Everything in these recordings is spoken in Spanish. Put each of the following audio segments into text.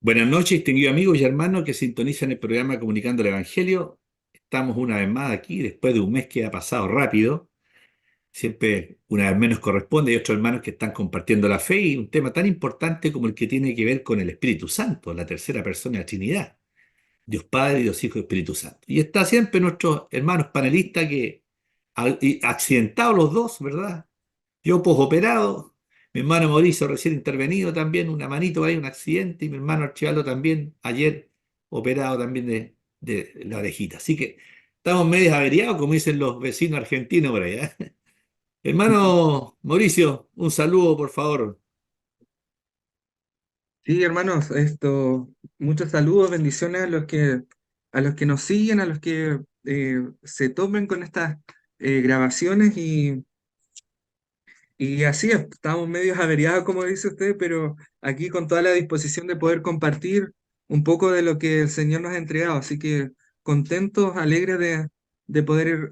Buenas noches, distinguidos amigos y hermanos que sintonizan el programa Comunicando el Evangelio. Estamos una vez más aquí, después de un mes que ha pasado rápido. Siempre una vez menos corresponde. Hay otros hermanos que están compartiendo la fe y un tema tan importante como el que tiene que ver con el Espíritu Santo, la tercera persona de la Trinidad, Dios Padre, Dios Hijo y Espíritu Santo. Y está siempre nuestros hermanos panelistas que, y accidentados los dos, ¿verdad? Yo posoperado, mi hermano Mauricio recién intervenido también, una manito ahí, un accidente, y mi hermano Archibaldo también, ayer operado también de la orejita. Así que estamos medio averiados, como dicen los vecinos argentinos por allá. Hermano Mauricio, un saludo, por favor. Sí, hermanos, muchos saludos, bendiciones a los que nos siguen, a los que se tomen con estas grabaciones y así es, estamos medio averiados, como dice usted, pero aquí con toda la disposición de poder compartir un poco de lo que el Señor nos ha entregado, así que contentos, alegres de poder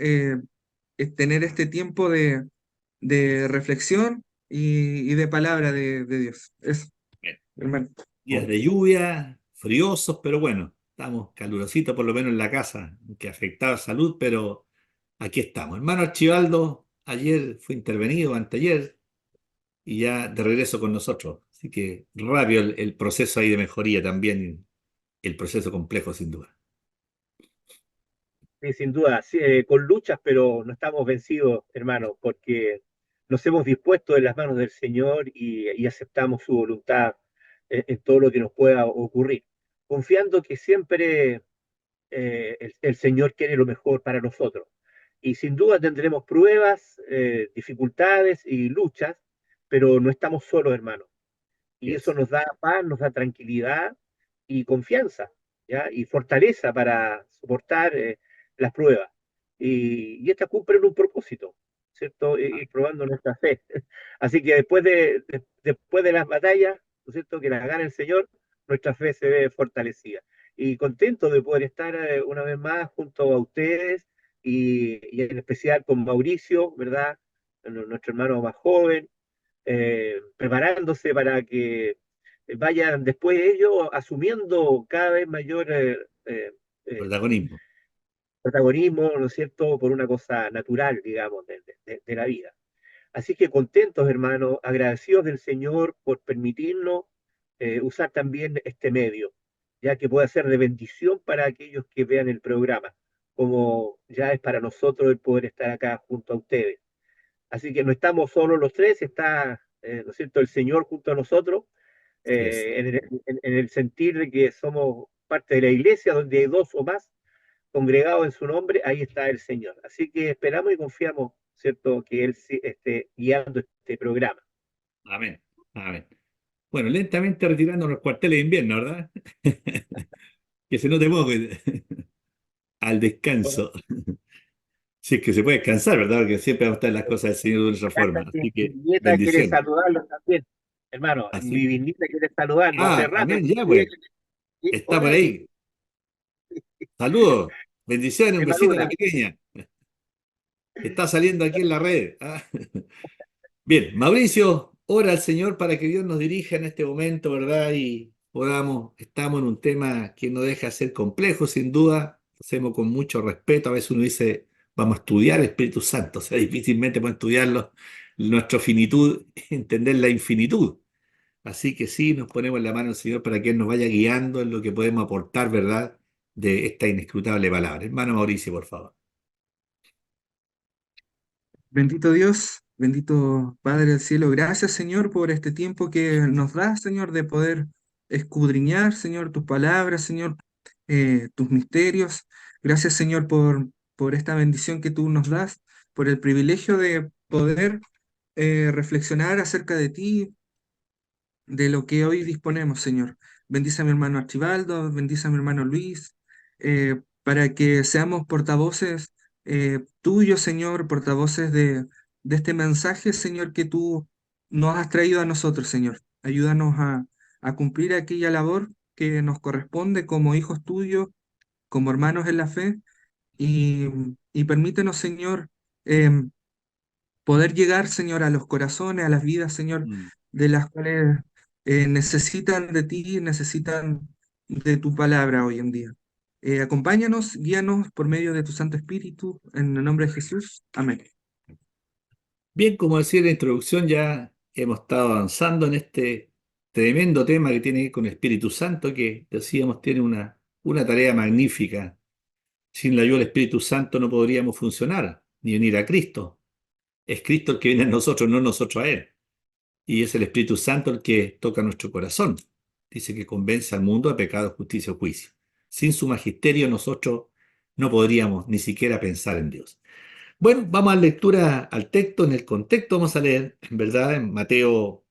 tener este tiempo de reflexión y de palabra de Dios. Eso, Bien, hermano. días de lluvia, friosos, pero bueno, estamos calurositos por lo menos en la casa, que afectaba salud, pero aquí estamos. Hermano Archibaldo, ayer fue intervenido, anteayer, y ya de regreso con nosotros. Así que rápido el proceso ahí de mejoría también, el proceso complejo sin duda. Sí, sin duda, sí, con luchas, pero no estamos vencidos, hermano, porque nos hemos dispuesto en las manos del Señor y aceptamos su voluntad en todo lo que nos pueda ocurrir, confiando que siempre el Señor quiere lo mejor para nosotros. Y sin duda tendremos pruebas, dificultades y luchas, pero no estamos solos, hermano. Y eso Yes. nos da paz, nos da tranquilidad y confianza, ¿ya? Y fortaleza para soportar las pruebas. Y estas cumplen un propósito, ¿cierto? Ir probando nuestra fe. Así que después de las batallas, ¿no es cierto? Que las gana el Señor, nuestra fe se ve fortalecida. Y contento de poder estar una vez más junto a ustedes y en especial con Mauricio, ¿verdad? Nuestro hermano más joven, preparándose para que vayan después de ello asumiendo cada vez mayor eh, Protagonismo. protagonismo, ¿no es cierto?, por una cosa natural, digamos, de la vida. Así que contentos, hermanos, agradecidos del Señor por permitirnos usar también este medio, ya que puede ser de bendición para aquellos que vean el programa, como ya es para nosotros el poder estar acá junto a ustedes. Así que no estamos solo los tres, está, ¿no es cierto?, el Señor junto a nosotros, Yes. en el sentir de que somos parte de la iglesia, donde hay dos o más congregados en su nombre, ahí está el Señor. Así que esperamos y confiamos, ¿cierto?, que Él sí esté guiando este programa. Amén. Amén. Bueno, lentamente retirándonos los cuarteles de invierno, ¿verdad? Que se note poco al Bueno, descanso. Si es que se puede descansar, ¿verdad? Porque siempre vamos a estar las cosas del Señor de otra acá forma. mi Así que nieta quiere bendiciones. saludarlos también. Hermano, mi Así. bisnieta quiere saludarnos hace Ah, rato. amén, ya pues. Está por Hola, ahí. Saludos. Bendiciones, un besito a la saluda. pequeña. Está saliendo aquí en la red. Ah. Bien, Mauricio, ora al Señor para que Dios nos dirija en este momento, ¿verdad? Y podamos, estamos en un tema que no deja de ser complejo, sin duda. Lo hacemos con mucho respeto. A veces uno dice, vamos a estudiar el Espíritu Santo. O sea, difícilmente podemos estudiarlo, nuestra finitud, entender la infinitud. Así que sí, nos ponemos en la mano del Señor para que Él nos vaya guiando en lo que podemos aportar, ¿verdad? De esta inescrutable palabra. Hermano Mauricio, por favor. Bendito Dios, bendito Padre del cielo, gracias Señor por este tiempo que nos das, Señor, de poder escudriñar, Señor, tus palabras, Señor, tus misterios. Gracias Señor por esta bendición que tú nos das, por el privilegio de poder reflexionar acerca de ti, de lo que hoy disponemos, Señor. Bendice a mi hermano Archibaldo, bendice a mi hermano Luis, para que seamos portavoces tuyos, Señor, portavoces de este mensaje, Señor, que tú nos has traído a nosotros, Señor. Ayúdanos a cumplir aquella labor que nos corresponde como hijos tuyos, como hermanos en la fe, y, y permítenos, Señor, em, poder llegar, Señor, a los corazones, a las vidas, Señor, Mm. de las cuales necesitan de ti, necesitan de tu palabra hoy en día. Acompáñanos, guíanos por medio de tu Santo Espíritu, en el nombre de Jesús. Amén. Bien, como decía en la introducción, ya hemos estado avanzando en este tremendo tema que tiene que ver con el Espíritu Santo, que decíamos tiene una tarea magnífica. Sin la ayuda del Espíritu Santo no podríamos funcionar ni venir a Cristo. Es Cristo el que viene a nosotros, no nosotros a Él. Y es el Espíritu Santo el que toca nuestro corazón. Dice que convence al mundo de pecado, justicia o juicio. Sin su magisterio nosotros no podríamos ni siquiera pensar en Dios. Bueno, vamos a la lectura al texto. En el contexto vamos a leer, en verdad, en Mateo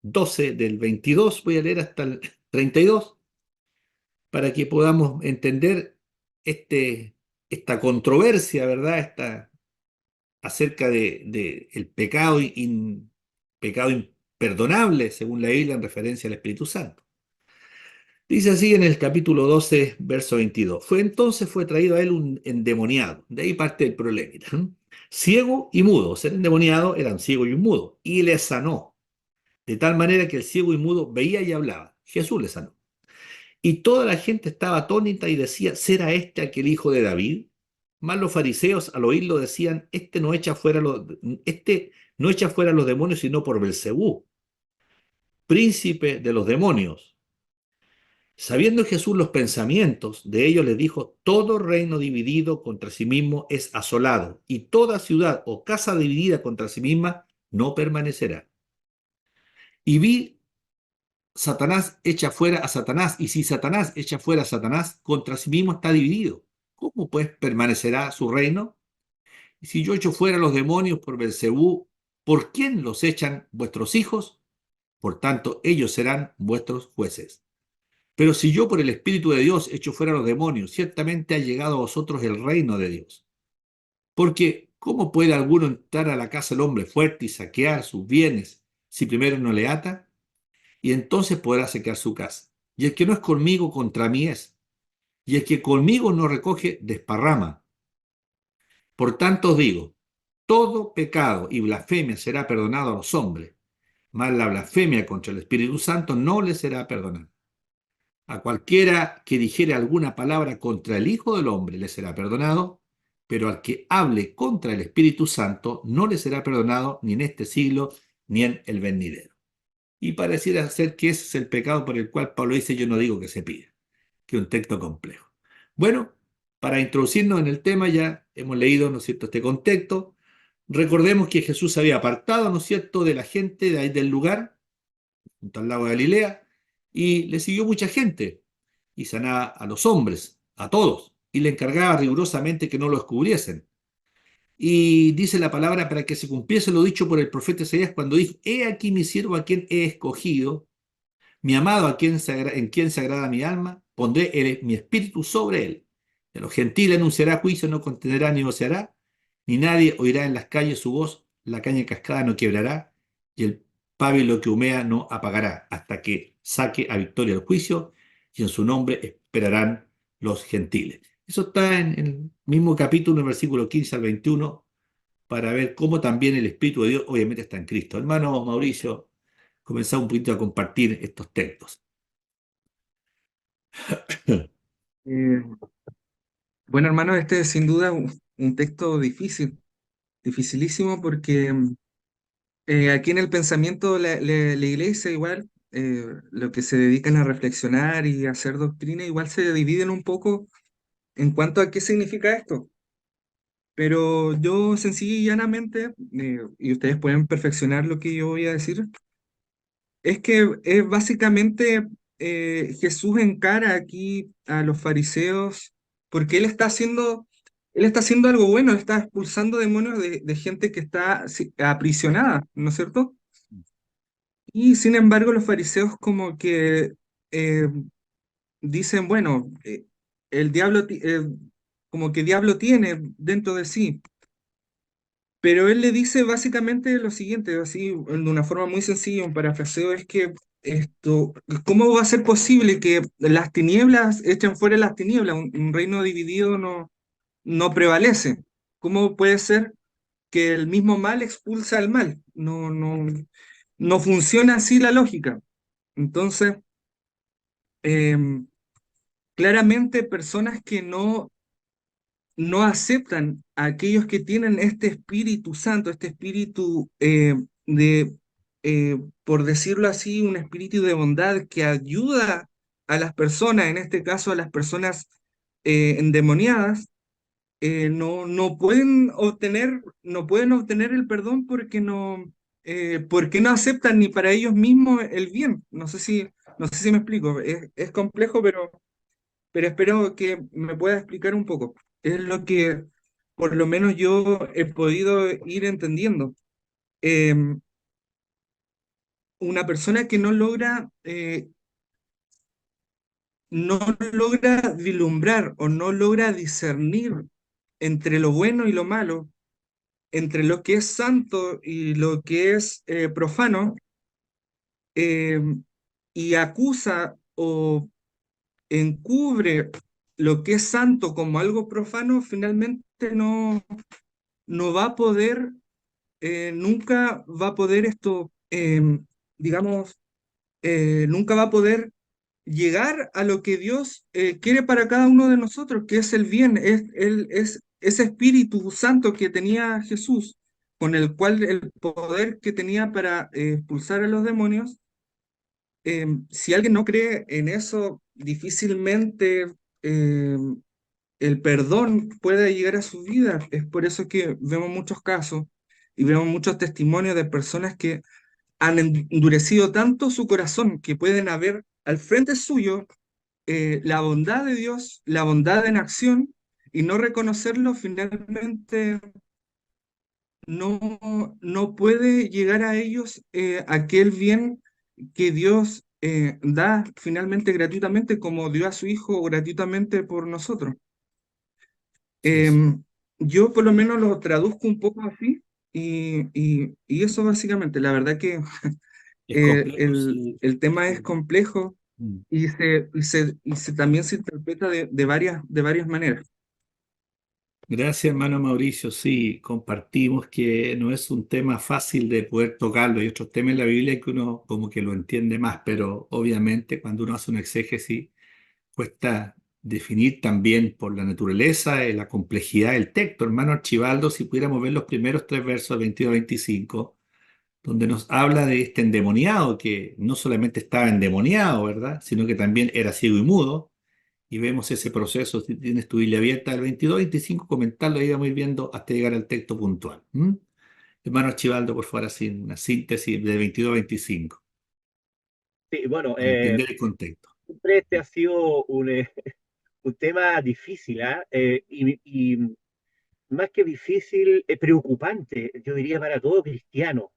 12, del 22, voy a leer hasta el 32, para que podamos entender esta controversia, ¿verdad? Acerca de el pecado, pecado imperdonable, según la Biblia, en referencia al Espíritu Santo. Dice así en el capítulo 12, verso 22. Fue traído a él un endemoniado. De ahí parte el problema. Ciego y mudo. Ser endemoniado eran ciego y mudo. Y le sanó. De tal manera que el ciego y mudo veía y hablaba. Jesús le sanó. Y toda la gente estaba atónita y decía, ¿será este aquel hijo de David? Mas los fariseos al oírlo decían, este no echa fuera los demonios sino por Belcebú, príncipe de los demonios. Sabiendo Jesús los pensamientos de ellos, les dijo, todo reino dividido contra sí mismo es asolado, y toda ciudad o casa dividida contra sí misma no permanecerá. Y vi Satanás echa fuera a Satanás, y si Satanás echa fuera a Satanás, contra sí mismo está dividido. ¿Cómo pues permanecerá su reino? Y si yo echo fuera a los demonios por Belcebú, ¿por quién los echan vuestros hijos? Por tanto, ellos serán vuestros jueces. Pero si yo por el Espíritu de Dios echo fuera a los demonios, ciertamente ha llegado a vosotros el reino de Dios. Porque, ¿cómo puede alguno entrar a la casa del hombre fuerte y saquear sus bienes si primero no le ata? Y entonces podrá saquear su casa. Y el que no es conmigo, contra mí es. Y el que conmigo no recoge, desparrama. Por tanto os digo, todo pecado y blasfemia será perdonado a los hombres, mas la blasfemia contra el Espíritu Santo no le será perdonada. A cualquiera que dijere alguna palabra contra el Hijo del Hombre le será perdonado, pero al que hable contra el Espíritu Santo no le será perdonado ni en este siglo ni en el venidero. Y pareciera ser que ese es el pecado por el cual Pablo dice, yo no digo que se pida, que es un texto complejo. Bueno, para introducirnos en el tema ya hemos leído, ¿no es cierto?, este contexto. Recordemos que Jesús se había apartado, ¿no es cierto?, de la gente de ahí del lugar, junto al lago de Galilea, y le siguió mucha gente, y sanaba a los hombres, a todos, y le encargaba rigurosamente que no lo descubriesen. Y dice la palabra para que se cumpliese lo dicho por el profeta Isaías cuando dijo, he aquí mi siervo a quien he escogido, mi amado en quien se agrada mi alma, pondré mi espíritu sobre él. De los gentiles anunciará juicio, no contenderá ni voceará, ni nadie oirá en las calles su voz, la caña cascada no quebrará, y el pábilo que humea no apagará, hasta que saque a victoria el juicio, y en su nombre esperarán los gentiles. Eso está en el mismo capítulo, en el versículo 15 al 21, para ver cómo también el Espíritu de Dios obviamente está en Cristo. Hermano Mauricio, comenzamos un poquito a compartir estos textos. Eh, bueno, hermano, este es sin duda un texto difícil, dificilísimo, porque aquí en el pensamiento la iglesia igual, lo que se dedican a reflexionar y a hacer doctrina, igual se dividen un poco en cuanto a qué significa esto. Pero yo sencilla y llanamente, y ustedes pueden perfeccionar lo que yo voy a decir, es que es básicamente Jesús encara aquí a los fariseos porque él está haciendo algo bueno, él está expulsando demonios de gente que está aprisionada, ¿no es cierto? Y sin embargo los fariseos como que eh, dicen, bueno, el diablo, como que diablo tiene dentro de sí. Pero él le dice básicamente lo siguiente, así de una forma muy sencilla, un parafraseo, es que esto, ¿cómo va a ser posible que las tinieblas echen fuera las tinieblas? Un reino dividido no prevalece. ¿Cómo puede ser que el mismo mal expulsa al mal? No funciona así la lógica. Entonces, em, claramente personas que no aceptan a aquellos que tienen este Espíritu Santo, este espíritu por decirlo así, un espíritu de bondad que ayuda a las personas, en este caso a las personas endemoniadas, no pueden obtener el perdón porque no aceptan ni para ellos mismos el bien. No sé si me explico. Es complejo, pero espero que me pueda explicar un poco. Es lo que por lo menos yo he podido ir entendiendo. Eh, una persona que no logra vislumbrar o no logra discernir entre lo bueno y lo malo, entre lo que es santo y lo que es profano, eh, y acusa o encubre lo que es santo como algo profano, finalmente no va a poder, nunca va a poder digamos, nunca va a poder llegar a lo que Dios quiere para cada uno de nosotros, que es el bien, es ese Espíritu Santo que tenía Jesús, con el cual el poder que tenía para expulsar a los demonios. Si alguien no cree en eso, difícilmente eh, el perdón puede llegar a su vida. Es por eso que vemos muchos casos y vemos muchos testimonios de personas que han endurecido tanto su corazón que pueden haber al frente suyo la bondad de Dios, la bondad en acción, y no reconocerlo, finalmente no, no puede llegar a ellos aquel bien que Dios da finalmente gratuitamente, como dio a su Hijo gratuitamente por nosotros. Sí, es, Yo por lo menos lo traduzco un poco así, y eso básicamente. La verdad que es complejo, el tema es sí. complejo Mm. también se interpreta de varias maneras. Gracias, hermano Mauricio. Sí, compartimos que no es un tema fácil de poder tocarlo. Hay otros temas en la Biblia que uno como que lo entiende más, pero obviamente cuando uno hace un exégesis cuesta definir también por la naturaleza y la complejidad del texto. Hermano Archibaldo, si pudiéramos ver los primeros tres versos 22 a 25, donde nos habla de este endemoniado que no solamente estaba endemoniado, ¿verdad? Sino que también era ciego y mudo. Y vemos ese proceso, si tienes tu Biblia abierta, del 22 al 25, comentarlo y vamos a ir viendo hasta llegar al texto puntual. ¿M? Hermano Archibaldo, por favor, así una síntesis de 22 a 25, Sí, bueno, para entender el contexto. siempre este ha sido un tema difícil, ¿ah? Y más que difícil, preocupante, yo diría para todo cristiano,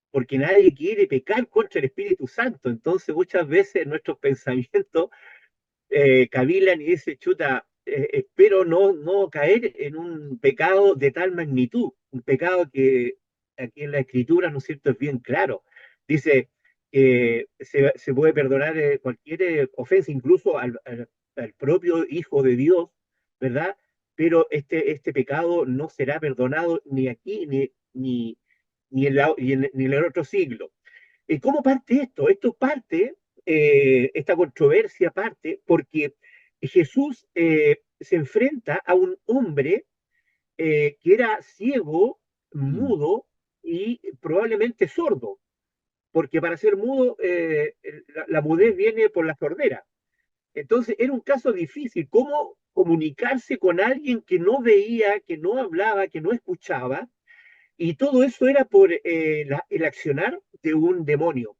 porque nadie quiere pecar contra el Espíritu Santo. Entonces, muchas veces nuestros pensamientos cavilan y dicen, chuta, espero no caer en un pecado de tal magnitud, un pecado que aquí en la Escritura, ¿no es cierto?, es bien claro. Dice que se puede perdonar cualquier ofensa, incluso al propio Hijo de Dios, ¿verdad? Pero este pecado no será perdonado ni aquí ni en el otro siglo. ¿Cómo parte esto? Esto parte, esta controversia parte porque Jesús se enfrenta a un hombre que era ciego, Mm, mudo y probablemente sordo, porque para ser mudo la mudez viene por la sordera. Entonces era un caso difícil. ¿Cómo comunicarse con alguien que no veía, que no hablaba, que no escuchaba? Y todo eso era por el accionar de un demonio.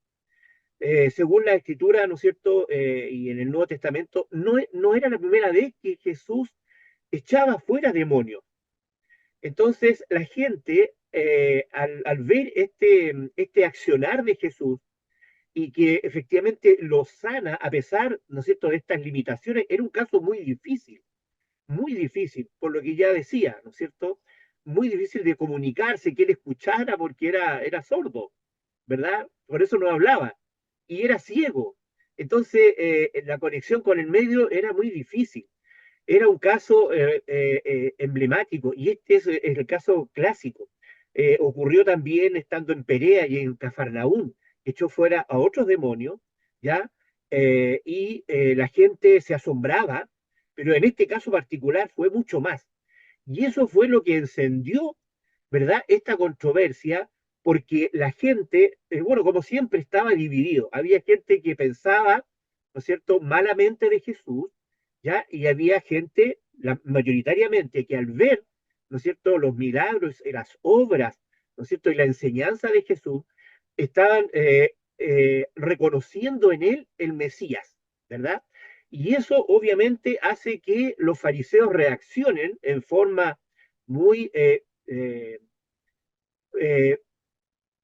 Según la Escritura, ¿no es cierto? Y en el Nuevo Testamento, no era la primera vez que Jesús echaba fuera demonios. Entonces, la gente, al ver este accionar de Jesús y que efectivamente lo sana a pesar, ¿no es cierto?, de estas limitaciones, era un caso muy difícil, por lo que ya decía, ¿no es cierto? Muy difícil de comunicarse, que él escuchara porque era sordo, ¿verdad? Por eso no hablaba. Y era ciego. Entonces, la conexión con el medio era muy difícil. Era un caso emblemático y este es el caso clásico. Ocurrió también estando en Perea y en Cafarnaún. Echó fuera a otros demonios, ¿ya? La gente se asombraba, pero en este caso particular fue mucho más. Y eso fue lo que encendió, ¿verdad?, esta controversia, porque la gente, bueno, como siempre estaba dividido. Había gente que pensaba, ¿no es cierto?, malamente de Jesús, ¿ya? Y había gente, mayoritariamente, que al ver, ¿no es cierto?, los milagros, las obras, ¿no es cierto?, y la enseñanza de Jesús, estaban reconociendo en él el Mesías, ¿verdad? Y eso obviamente hace que los fariseos reaccionen en forma muy eh,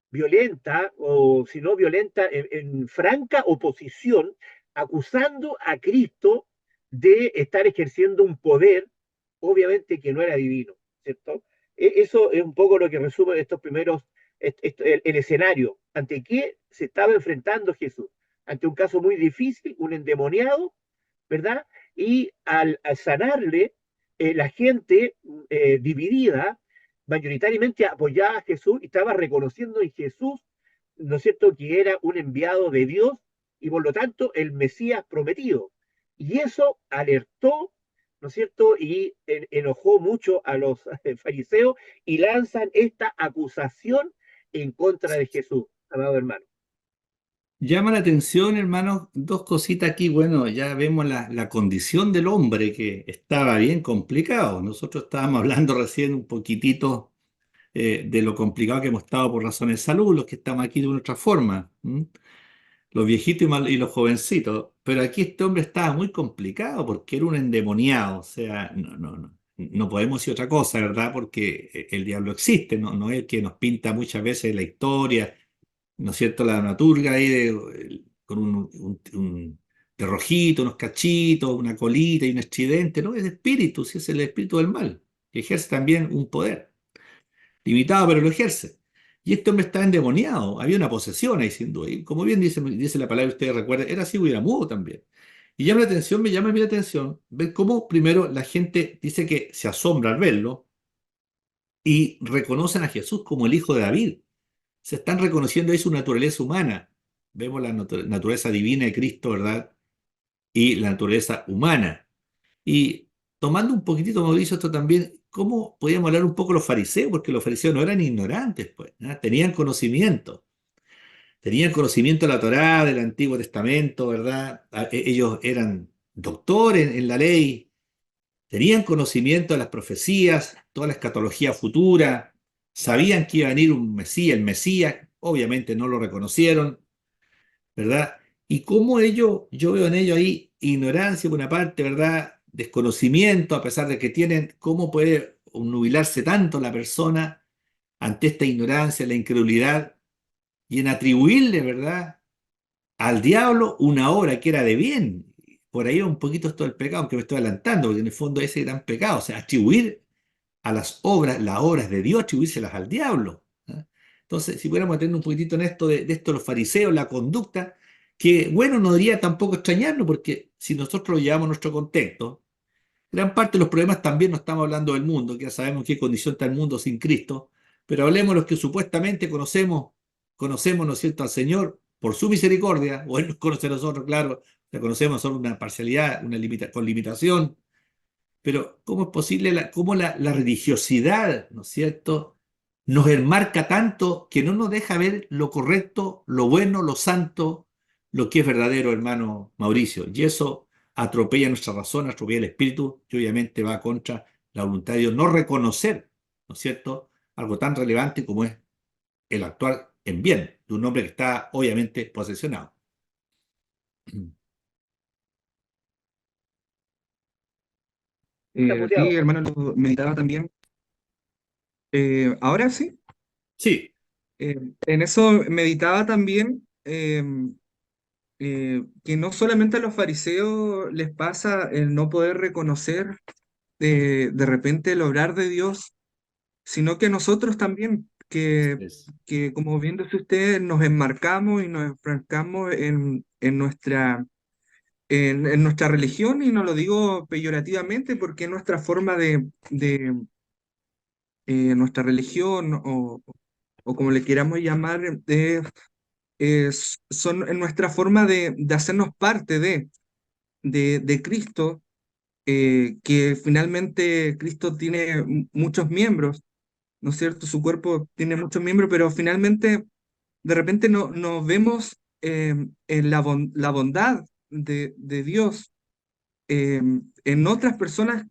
violenta, o si no violenta, en franca oposición, acusando a Cristo de estar ejerciendo un poder, obviamente que no era divino, ¿cierto? Eso es un poco lo que resume estos primeros, el escenario, ante qué se estaba enfrentando Jesús, ante un caso muy difícil, un endemoniado, ¿verdad? Y al sanarle, la gente dividida, mayoritariamente apoyaba a Jesús y estaba reconociendo en Jesús, ¿no es cierto?, que era un enviado de Dios y por lo tanto el Mesías prometido. Y eso alertó, ¿no es cierto?, y enojó mucho a los fariseos y lanzan esta acusación en contra de Jesús, amado hermano. Llama la atención, hermanos, dos cositas aquí. Bueno, ya vemos la condición del hombre que estaba bien complicado. Nosotros estábamos hablando recién un poquitito de lo complicado que hemos estado por razones de salud, los que estamos aquí de una otra forma, ¿m? Los viejitos y los jovencitos. Pero aquí este hombre estaba muy complicado porque era un endemoniado. O sea, no podemos decir otra cosa, ¿verdad? Porque el diablo existe, no es el que nos pinta muchas veces la historia, ¿no es cierto? La dramaturga ahí con de rojito, unos cachitos, una colita y un estridente, ¿no? Es espíritu, sí, es el espíritu del mal, que ejerce también un poder, limitado, pero lo ejerce. Y este hombre estaba endemoniado, había una posesión ahí sin duda. Y como bien dice la palabra, ustedes recuerdan, era ciego y era mudo también. Y llama la atención, me llama a mí la atención, ver cómo primero la gente dice que se asombra al verlo y reconocen a Jesús como el hijo de David. Se están reconociendo ahí su naturaleza humana. Vemos la naturaleza divina de Cristo, ¿verdad? Y la naturaleza humana. Y tomando un poquitito, Mauricio, esto también, ¿cómo podíamos hablar un poco de los fariseos? Porque los fariseos no eran ignorantes, pues, ¿no? Tenían conocimiento de la Torá, del Antiguo Testamento, ¿verdad? Ellos eran doctores en la ley, tenían conocimiento de las profecías, toda la escatología futura, sabían que iba a venir un Mesías, el Mesías, obviamente no lo reconocieron, ¿verdad? Y cómo ellos, yo veo en ellos ahí ignorancia por una parte, ¿verdad? Desconocimiento, a pesar de que tienen, cómo puede nubilarse tanto la persona ante esta ignorancia, la incredulidad, y en atribuirle, ¿verdad?, al diablo una obra que era de bien. Por ahí va un poquito esto del pecado, aunque me estoy adelantando, porque en el fondo ese gran pecado, o sea, atribuir a las obras de Dios, atribuírselas al diablo, ¿eh? Entonces, si pudiéramos tener un poquitito en esto de esto, los fariseos, la conducta, que bueno, no debería tampoco extrañarnos, porque si nosotros lo llevamos a nuestro contexto, gran parte de los problemas también no estamos hablando del mundo, que ya sabemos en qué condición está el mundo sin Cristo, pero hablemos de los que supuestamente conocemos, ¿no es cierto?, al Señor por su misericordia, o Él nos conoce a nosotros, claro, le conocemos solo una parcialidad, con limitación, pero ¿cómo es posible, cómo la religiosidad, ¿no es cierto?, nos enmarca tanto que no nos deja ver lo correcto, lo bueno, lo santo, lo que es verdadero, hermano Mauricio? Y eso atropella nuestra razón, atropella el espíritu, y obviamente va contra la voluntad de Dios. No reconocer, ¿no es cierto?, algo tan relevante como es el actuar en bien de un hombre que está obviamente posesionado. Está Sí, muteado. hermano, lo meditaba también. Ahora sí, Sí, en eso meditaba también que no solamente a los fariseos les pasa el no poder reconocer de repente el obrar de Dios, sino que nosotros también, es, que como bien dice usted, nos enmarcamos y nos enfrancamos en nuestra religión, y no lo digo peyorativamente porque es nuestra forma nuestra religión, o como le queramos llamar, son en nuestra forma de hacernos parte de Cristo, que finalmente Cristo tiene muchos miembros, ¿no es cierto? Su cuerpo tiene muchos miembros, pero finalmente de repente no vemos en la bondad de Dios en otras personas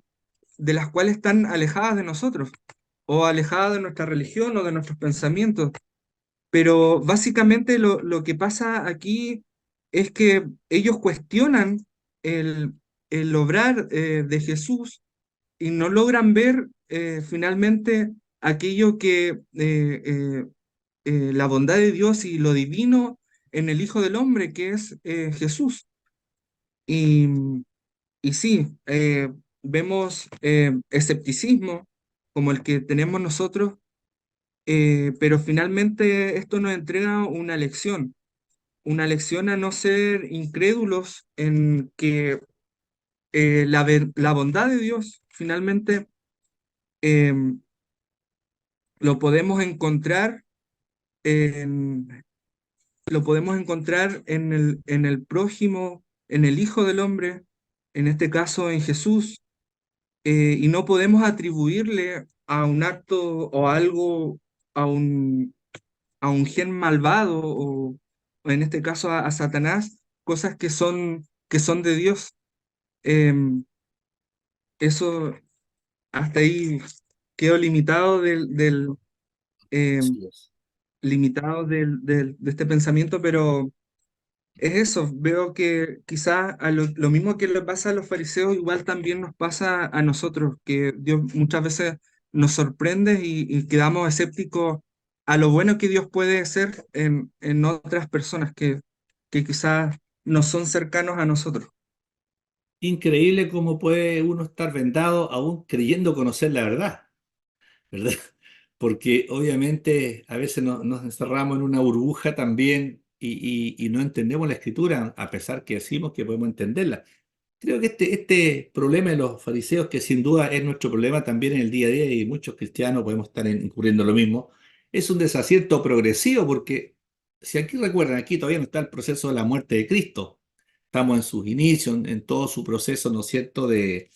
de las cuales están alejadas de nosotros, o alejadas de nuestra religión o de nuestros pensamientos. Pero básicamente lo que pasa aquí es que ellos cuestionan el, el obrar de Jesús y no logran ver finalmente aquello que la bondad de Dios y lo divino en el Hijo del Hombre, que es Jesús. Y, y sí, vemos escepticismo como el que tenemos nosotros, pero finalmente esto nos entrega una lección a no ser incrédulos en que la bondad de Dios finalmente eh, lo podemos encontrar en, lo podemos encontrar en el prójimo, en el Hijo del Hombre, en este caso en Jesús, y no podemos atribuirle a un acto o algo, a a un gen malvado o en este caso a Satanás, cosas que son de Dios. Em, Eso hasta ahí quedo limitado em, Así es. limitado de este pensamiento, pero es eso, veo que quizás lo mismo que le pasa a los fariseos, igual también nos pasa a nosotros, que Dios muchas veces nos sorprende y quedamos escépticos a lo bueno que Dios puede hacer en otras personas que quizás no son cercanos a nosotros. Increíble cómo puede uno estar vendado aún creyendo conocer la verdad, ¿verdad? Porque obviamente a veces nos encerramos en una burbuja también y no entendemos la escritura, a pesar que decimos que podemos entenderla. Creo que este problema de los fariseos, que sin duda es nuestro problema también en el día a día y muchos cristianos podemos estar incurriendo en lo mismo, es un desacierto progresivo porque si aquí recuerdan, aquí todavía no está el proceso de la muerte de Cristo. Estamos en sus inicios, en todo su proceso, ¿no es cierto?, de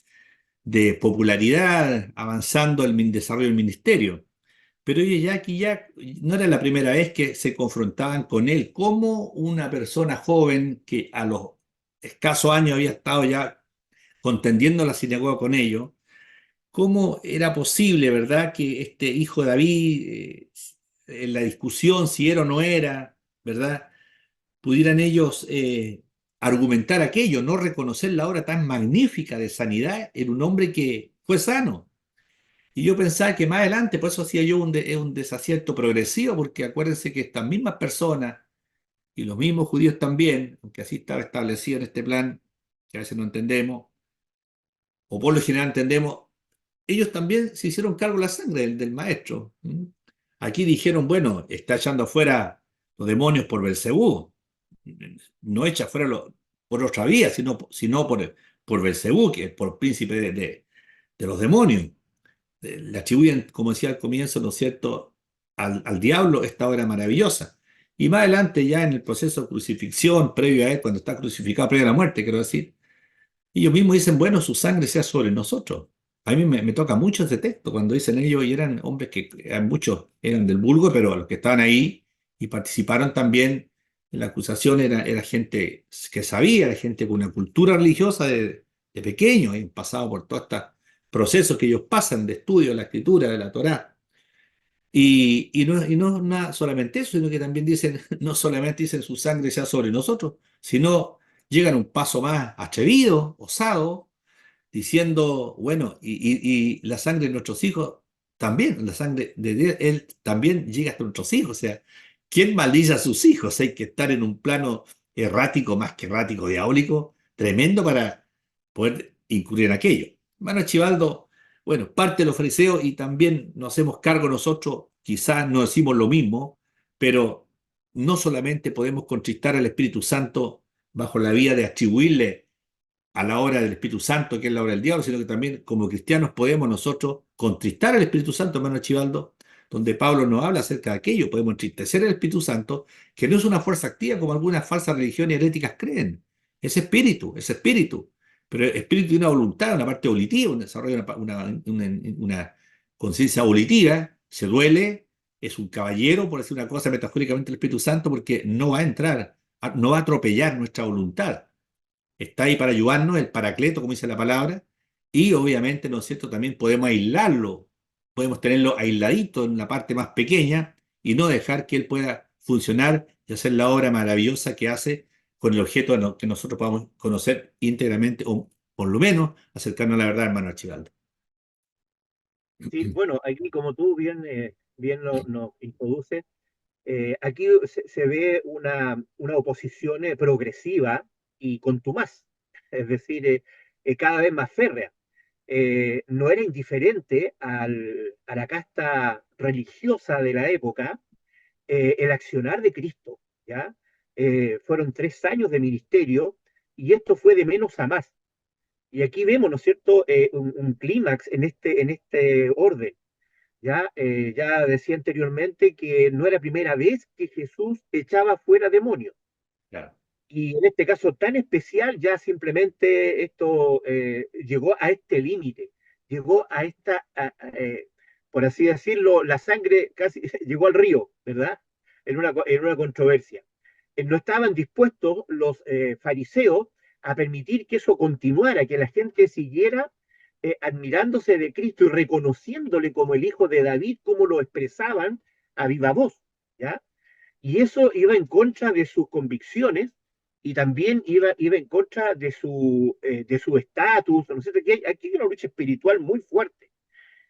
popularidad, avanzando el desarrollo del ministerio. Pero oye, ya aquí ya no era la primera vez que se confrontaban con él, como una persona joven que a los escasos años había estado ya contendiendo la sinagoga con ellos, cómo era posible, ¿verdad?, que este hijo de David, en la discusión si era o no era, ¿verdad?, pudieran ellos argumentar aquello, no reconocer la obra tan magnífica de sanidad en un hombre que fue sano. Y yo pensaba que más adelante, por eso hacía yo es un desacierto progresivo, porque acuérdense que estas mismas personas y los mismos judíos también, aunque así estaba establecido en este plan, que a veces no entendemos, o por lo general entendemos, ellos también se hicieron cargo de la sangre del maestro. ¿Mm? Aquí dijeron, bueno, está echando afuera los demonios por Belcebú, no echa afuera por otra vía, sino por Belcebú, que es por príncipe de los demonios. Le atribuyen, como decía al comienzo, ¿no es cierto?, al diablo esta obra maravillosa. Y más adelante, ya en el proceso de crucifixión, previo a él, cuando está crucificado, previo a la muerte, quiero decir, ellos mismos dicen, bueno, su sangre sea sobre nosotros. A mí me toca mucho ese texto, cuando dicen ellos, y eran hombres que muchos eran del vulgo, pero los que estaban ahí y participaron también en la acusación era gente que sabía, era gente con una cultura religiosa de pequeño, y pasado por todos estos procesos que ellos pasan de estudio de la escritura, de la Torá. Y no nada solamente eso, sino que también dicen, no solamente dicen su sangre sea sobre nosotros, sino llegan un paso más atrevido, osado, diciendo, bueno, y la sangre de nuestros hijos también, la sangre de Dios, Él también llega hasta nuestros hijos. O sea, ¿quién maldice a sus hijos? Hay que estar en un plano errático, más que errático, diabólico, tremendo para poder incurrir en aquello. Hermano Chivaldo, bueno, parte de los fariseos y también nos hacemos cargo nosotros, quizás no decimos lo mismo, pero no solamente podemos contristar al Espíritu Santo bajo la vía de atribuirle a la obra del Espíritu Santo, que es la obra del diablo, sino que también como cristianos podemos nosotros contristar al Espíritu Santo, hermano Chivaldo, donde Pablo nos habla acerca de aquello. Podemos entristecer al Espíritu Santo, que no es una fuerza activa como algunas falsas religiones heréticas creen. Es espíritu, es espíritu. Pero el espíritu tiene una voluntad, una parte volitiva, un desarrollo, una conciencia volitiva, se duele, es un caballero, por decir una cosa metafóricamente, el Espíritu Santo, porque no va a entrar, no va a atropellar nuestra voluntad. Está ahí para ayudarnos, el paracleto, como dice la palabra, y obviamente, ¿no es cierto?, también podemos aislarlo, podemos tenerlo aisladito en la parte más pequeña y no dejar que él pueda funcionar y hacer la obra maravillosa que hace con el objeto que nosotros podamos conocer íntegramente o por lo menos acercarnos a la verdad, hermano Archibaldo. Sí, bueno, aquí como tú bien nos introduces, aquí se ve una oposición progresiva y contumaz, es decir, cada vez más férrea. No era indiferente a la casta religiosa de la época el accionar de Cristo, ¿ya? Fueron 3 años de ministerio y esto fue de menos a más. Y aquí vemos, ¿no es cierto?, un clímax en este orden. Ya decía anteriormente que no era primera vez que Jesús echaba fuera demonios. Claro. Y en este caso tan especial, ya simplemente esto llegó a este límite, llegó a por así decirlo, la sangre casi llegó al río, ¿verdad? En una controversia. No estaban dispuestos los fariseos a permitir que eso continuara, que la gente siguiera admirándose de Cristo y reconociéndole como el hijo de David, como lo expresaban a viva voz, ¿ya? Y eso iba en contra de sus convicciones y también iba en contra de su estatus, ¿no sé? Aquí hay una lucha espiritual muy fuerte.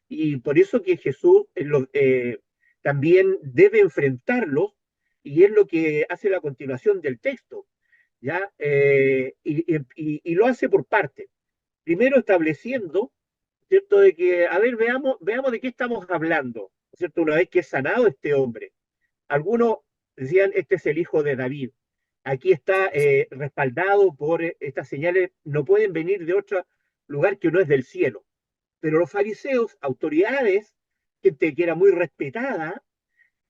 Y por eso que Jesús también debe enfrentarlos, y es lo que hace la continuación del texto, ¿ya? Y lo hace por parte. Primero estableciendo, ¿cierto? De que, a ver, veamos de qué estamos hablando, ¿cierto? Una vez que es sanado este hombre. Algunos decían, este es el hijo de David. Aquí está respaldado por estas señales, no pueden venir de otro lugar que no es del cielo. Pero los fariseos, autoridades, gente que era muy respetada,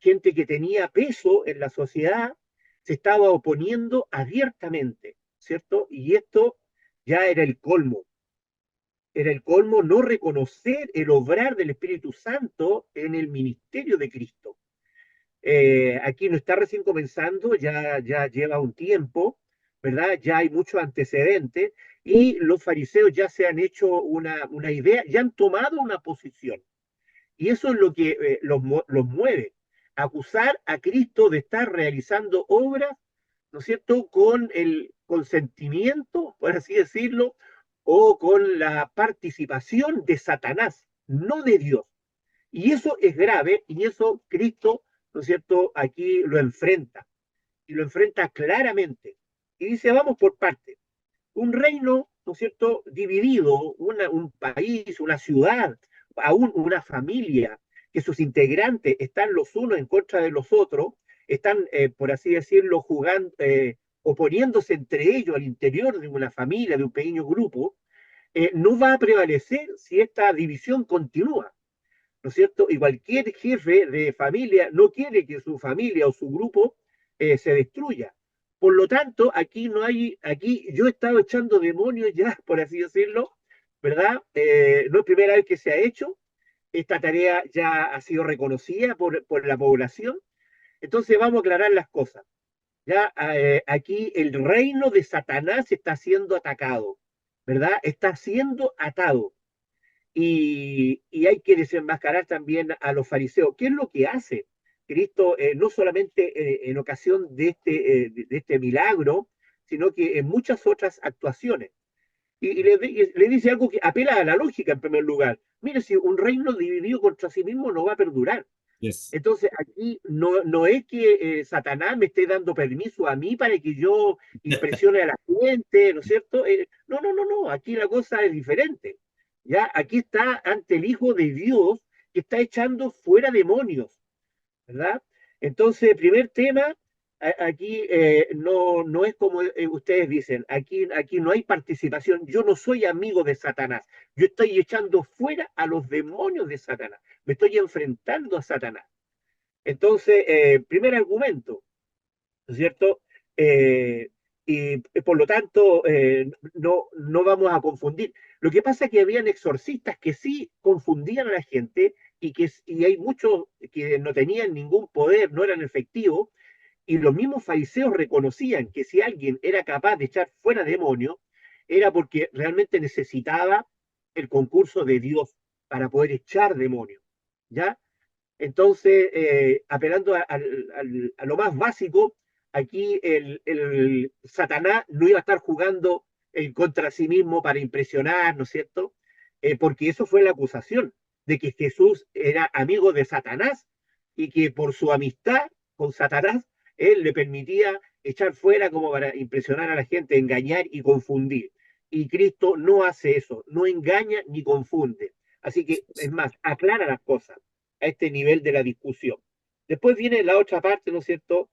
gente que tenía peso en la sociedad, se estaba oponiendo abiertamente, ¿cierto? Y esto ya era el colmo no reconocer el obrar del Espíritu Santo en el ministerio de Cristo. Aquí no está recién comenzando, ya lleva un tiempo, ¿verdad? Ya hay muchos antecedentes y los fariseos ya se han hecho una idea, ya han tomado una posición. Y eso es lo que los mueve, acusar a Cristo de estar realizando obras, ¿no es cierto?, con el consentimiento, por así decirlo, o con la participación de Satanás, no de Dios. Y eso es grave, y eso Cristo, ¿no es cierto?, aquí lo enfrenta, y lo enfrenta claramente. Y dice, vamos por partes. Un reino, ¿no es cierto?, dividido, un país, una ciudad, aún una familia, que sus integrantes están los unos en contra de los otros, están, por así decirlo, jugando, oponiéndose entre ellos al interior de una familia, de un pequeño grupo, no va a prevalecer si esta división continúa. ¿No es cierto? Y cualquier jefe de familia no quiere que su familia o su grupo se destruya. Por lo tanto, aquí yo he estado echando demonios ya, por así decirlo, ¿verdad? No es primera vez que se ha hecho, esta tarea ya ha sido reconocida por la población, entonces vamos a aclarar las cosas. Ya aquí el reino de Satanás está siendo atacado, ¿verdad? Está siendo atado y hay que desenmascarar también a los fariseos. ¿Qué es lo que hace Cristo, no solamente en ocasión de este milagro, sino que en muchas otras actuaciones? Y le dice algo que apela a la lógica en primer lugar. Mire, si un reino dividido contra sí mismo no va a perdurar. Yes. Entonces aquí no es que Satanás me esté dando permiso a mí para que yo impresione a la gente, ¿no es cierto? No, aquí la cosa es diferente. ¿Ya? Aquí está ante el Hijo de Dios que está echando fuera demonios, ¿verdad? Entonces, primer tema, aquí no es como ustedes dicen, aquí no hay participación, yo no soy amigo de Satanás, yo estoy echando fuera a los demonios de Satanás. me estoy enfrentando a Satanás. Entonces, primer argumento, ¿no es cierto? Eh, y por lo tanto, no vamos a confundir. Lo que pasa es que habían exorcistas que sí confundían a la gente y hay muchos que no tenían ningún poder, no eran efectivos, y los mismos fariseos reconocían que si alguien era capaz de echar fuera demonios, era porque realmente necesitaba el concurso de Dios para poder echar demonios, ¿ya? Entonces, apelando a lo más básico, aquí el Satanás no iba a estar jugando contra sí mismo para impresionar, ¿no es cierto? Porque eso fue la acusación, de que Jesús era amigo de Satanás y que por su amistad con Satanás, él le permitía echar fuera como para impresionar a la gente, engañar y confundir. Y Cristo no hace eso, no engaña ni confunde. Así que, es más, aclara las cosas a este nivel de la discusión. Después viene la otra parte, ¿no es cierto?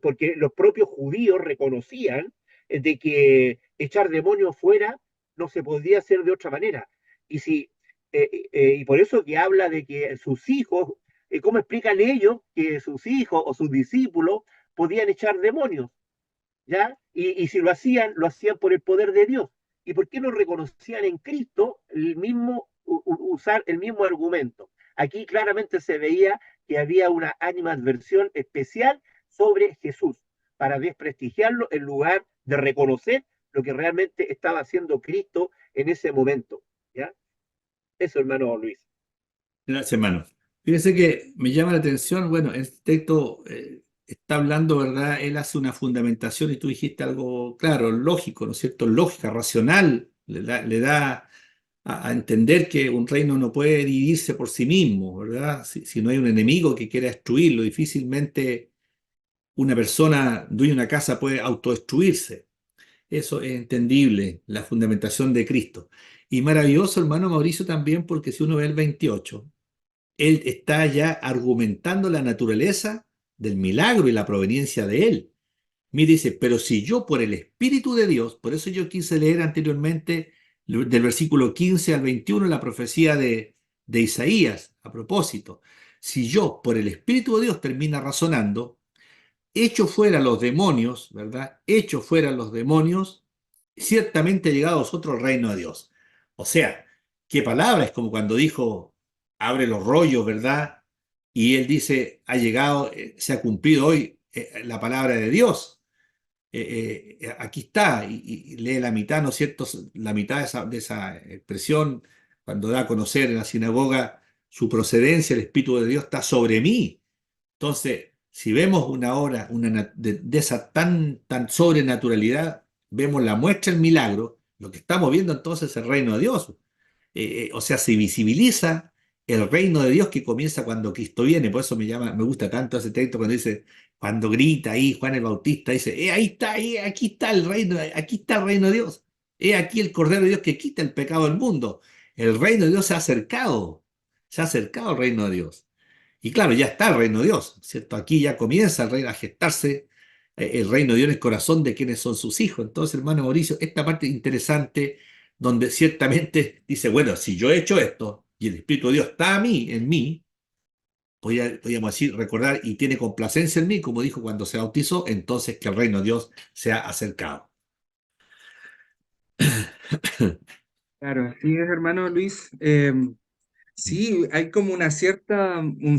Porque los propios judíos reconocían de que echar demonios fuera no se podía hacer de otra manera. Y, y por eso que habla de que sus hijos, ¿cómo explican ellos que sus hijos o sus discípulos podían echar demonios? ¿Ya? Y si lo hacían por el poder de Dios. ¿Y por qué no reconocían en Cristo el mismo, usar el mismo argumento? Aquí claramente se veía que había una animadversión especial sobre Jesús para desprestigiarlo en lugar de reconocer lo que realmente estaba haciendo Cristo en ese momento. ¿Ya? Eso, hermano Luis. Gracias, hermano. Fíjese que me llama la atención, bueno, este texto está hablando, ¿verdad? Él hace una fundamentación y tú dijiste algo claro, lógico, ¿no es cierto? Lógica, racional, le da a entender que un reino no puede dividirse por sí mismo, ¿verdad? Si no hay un enemigo que quiera destruirlo, difícilmente una persona, dueña de una casa, puede autodestruirse. Eso es entendible, la fundamentación de Cristo. Y maravilloso, hermano Mauricio, también, porque si uno ve el 28, él está ya argumentando la naturaleza del milagro y la proveniencia de él. Mire, dice, pero si yo por el Espíritu de Dios, por eso yo quise leer anteriormente del versículo 15 al 21 la profecía de Isaías, a propósito, si yo por el Espíritu de Dios termina razonando, echo fuera los demonios, ¿verdad? Echo fuera los demonios, ciertamente llegado a vosotros el reino de Dios. O sea, qué palabra, es como cuando dijo, abre los rollos, ¿verdad? Y él dice, ha llegado, se ha cumplido hoy la palabra de Dios. Aquí está, y lee la mitad, ¿no es cierto? La mitad de esa expresión, cuando da a conocer en la sinagoga su procedencia, el Espíritu de Dios está sobre mí. Entonces, si vemos una obra de esa tan sobrenaturalidad, vemos la muestra del milagro, lo que estamos viendo entonces es el reino de Dios. O sea, se visibiliza el reino de Dios que comienza cuando Cristo viene. Por eso me gusta tanto ese texto cuando dice, cuando grita ahí Juan el Bautista, dice, ahí está, aquí está el reino, aquí está el reino de Dios. He aquí el Cordero de Dios que quita el pecado del mundo. El reino de Dios se ha acercado al reino de Dios. Y claro, ya está el reino de Dios, ¿cierto? Aquí ya comienza el reino a gestarse, el reino de Dios en el corazón de quienes son sus hijos. Entonces, hermano Mauricio, esta parte interesante donde ciertamente dice, bueno, si yo he hecho esto y el Espíritu de Dios está en mí, podríamos decir, recordar, y tiene complacencia en mí, como dijo cuando se bautizó, entonces que el reino de Dios se ha acercado. Claro, así es, hermano Luis. Sí, hay como un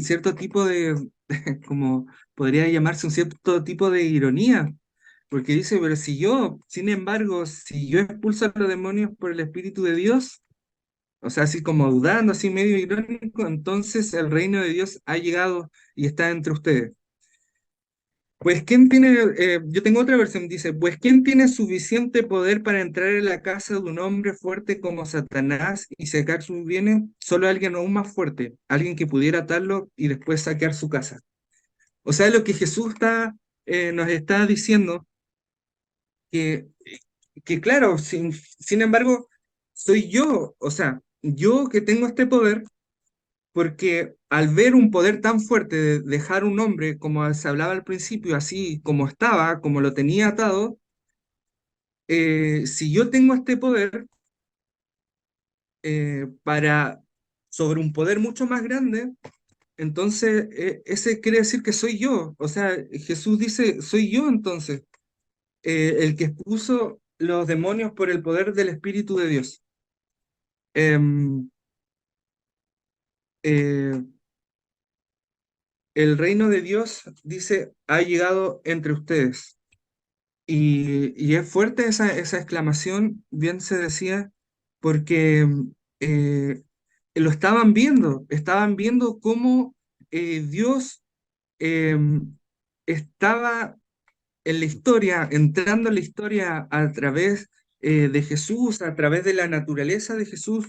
cierto tipo de, como podría llamarse un cierto tipo de ironía, porque dice, pero si yo, sin embargo, si yo expulso a los demonios por el Espíritu de Dios, o sea, así como dudando, así medio irónico, entonces el reino de Dios ha llegado y está entre ustedes. Pues ¿quién tiene, yo tengo otra versión, dice, pues ¿quién tiene suficiente poder para entrar en la casa de un hombre fuerte como Satanás y sacar sus bienes? Solo alguien aún más fuerte, alguien que pudiera atarlo y después saquear su casa. O sea, lo que Jesús nos está diciendo, que, que claro, sin embargo, soy yo, o sea, yo que tengo este poder, porque al ver un poder tan fuerte de dejar un hombre, como se hablaba al principio, así como estaba, como lo tenía atado, si yo tengo este poder para sobre un poder mucho más grande, entonces ese quiere decir que soy yo. O sea, Jesús dice, soy yo entonces, el que expuso los demonios por el poder del Espíritu de Dios. Em, eh, el reino de Dios, dice, ha llegado entre ustedes. Y es fuerte esa exclamación, bien se decía, porque eh, lo estaban viendo cómo Dios eh, estaba en la historia, entrando en la historia a través de Jesús, a través de la naturaleza de Jesús,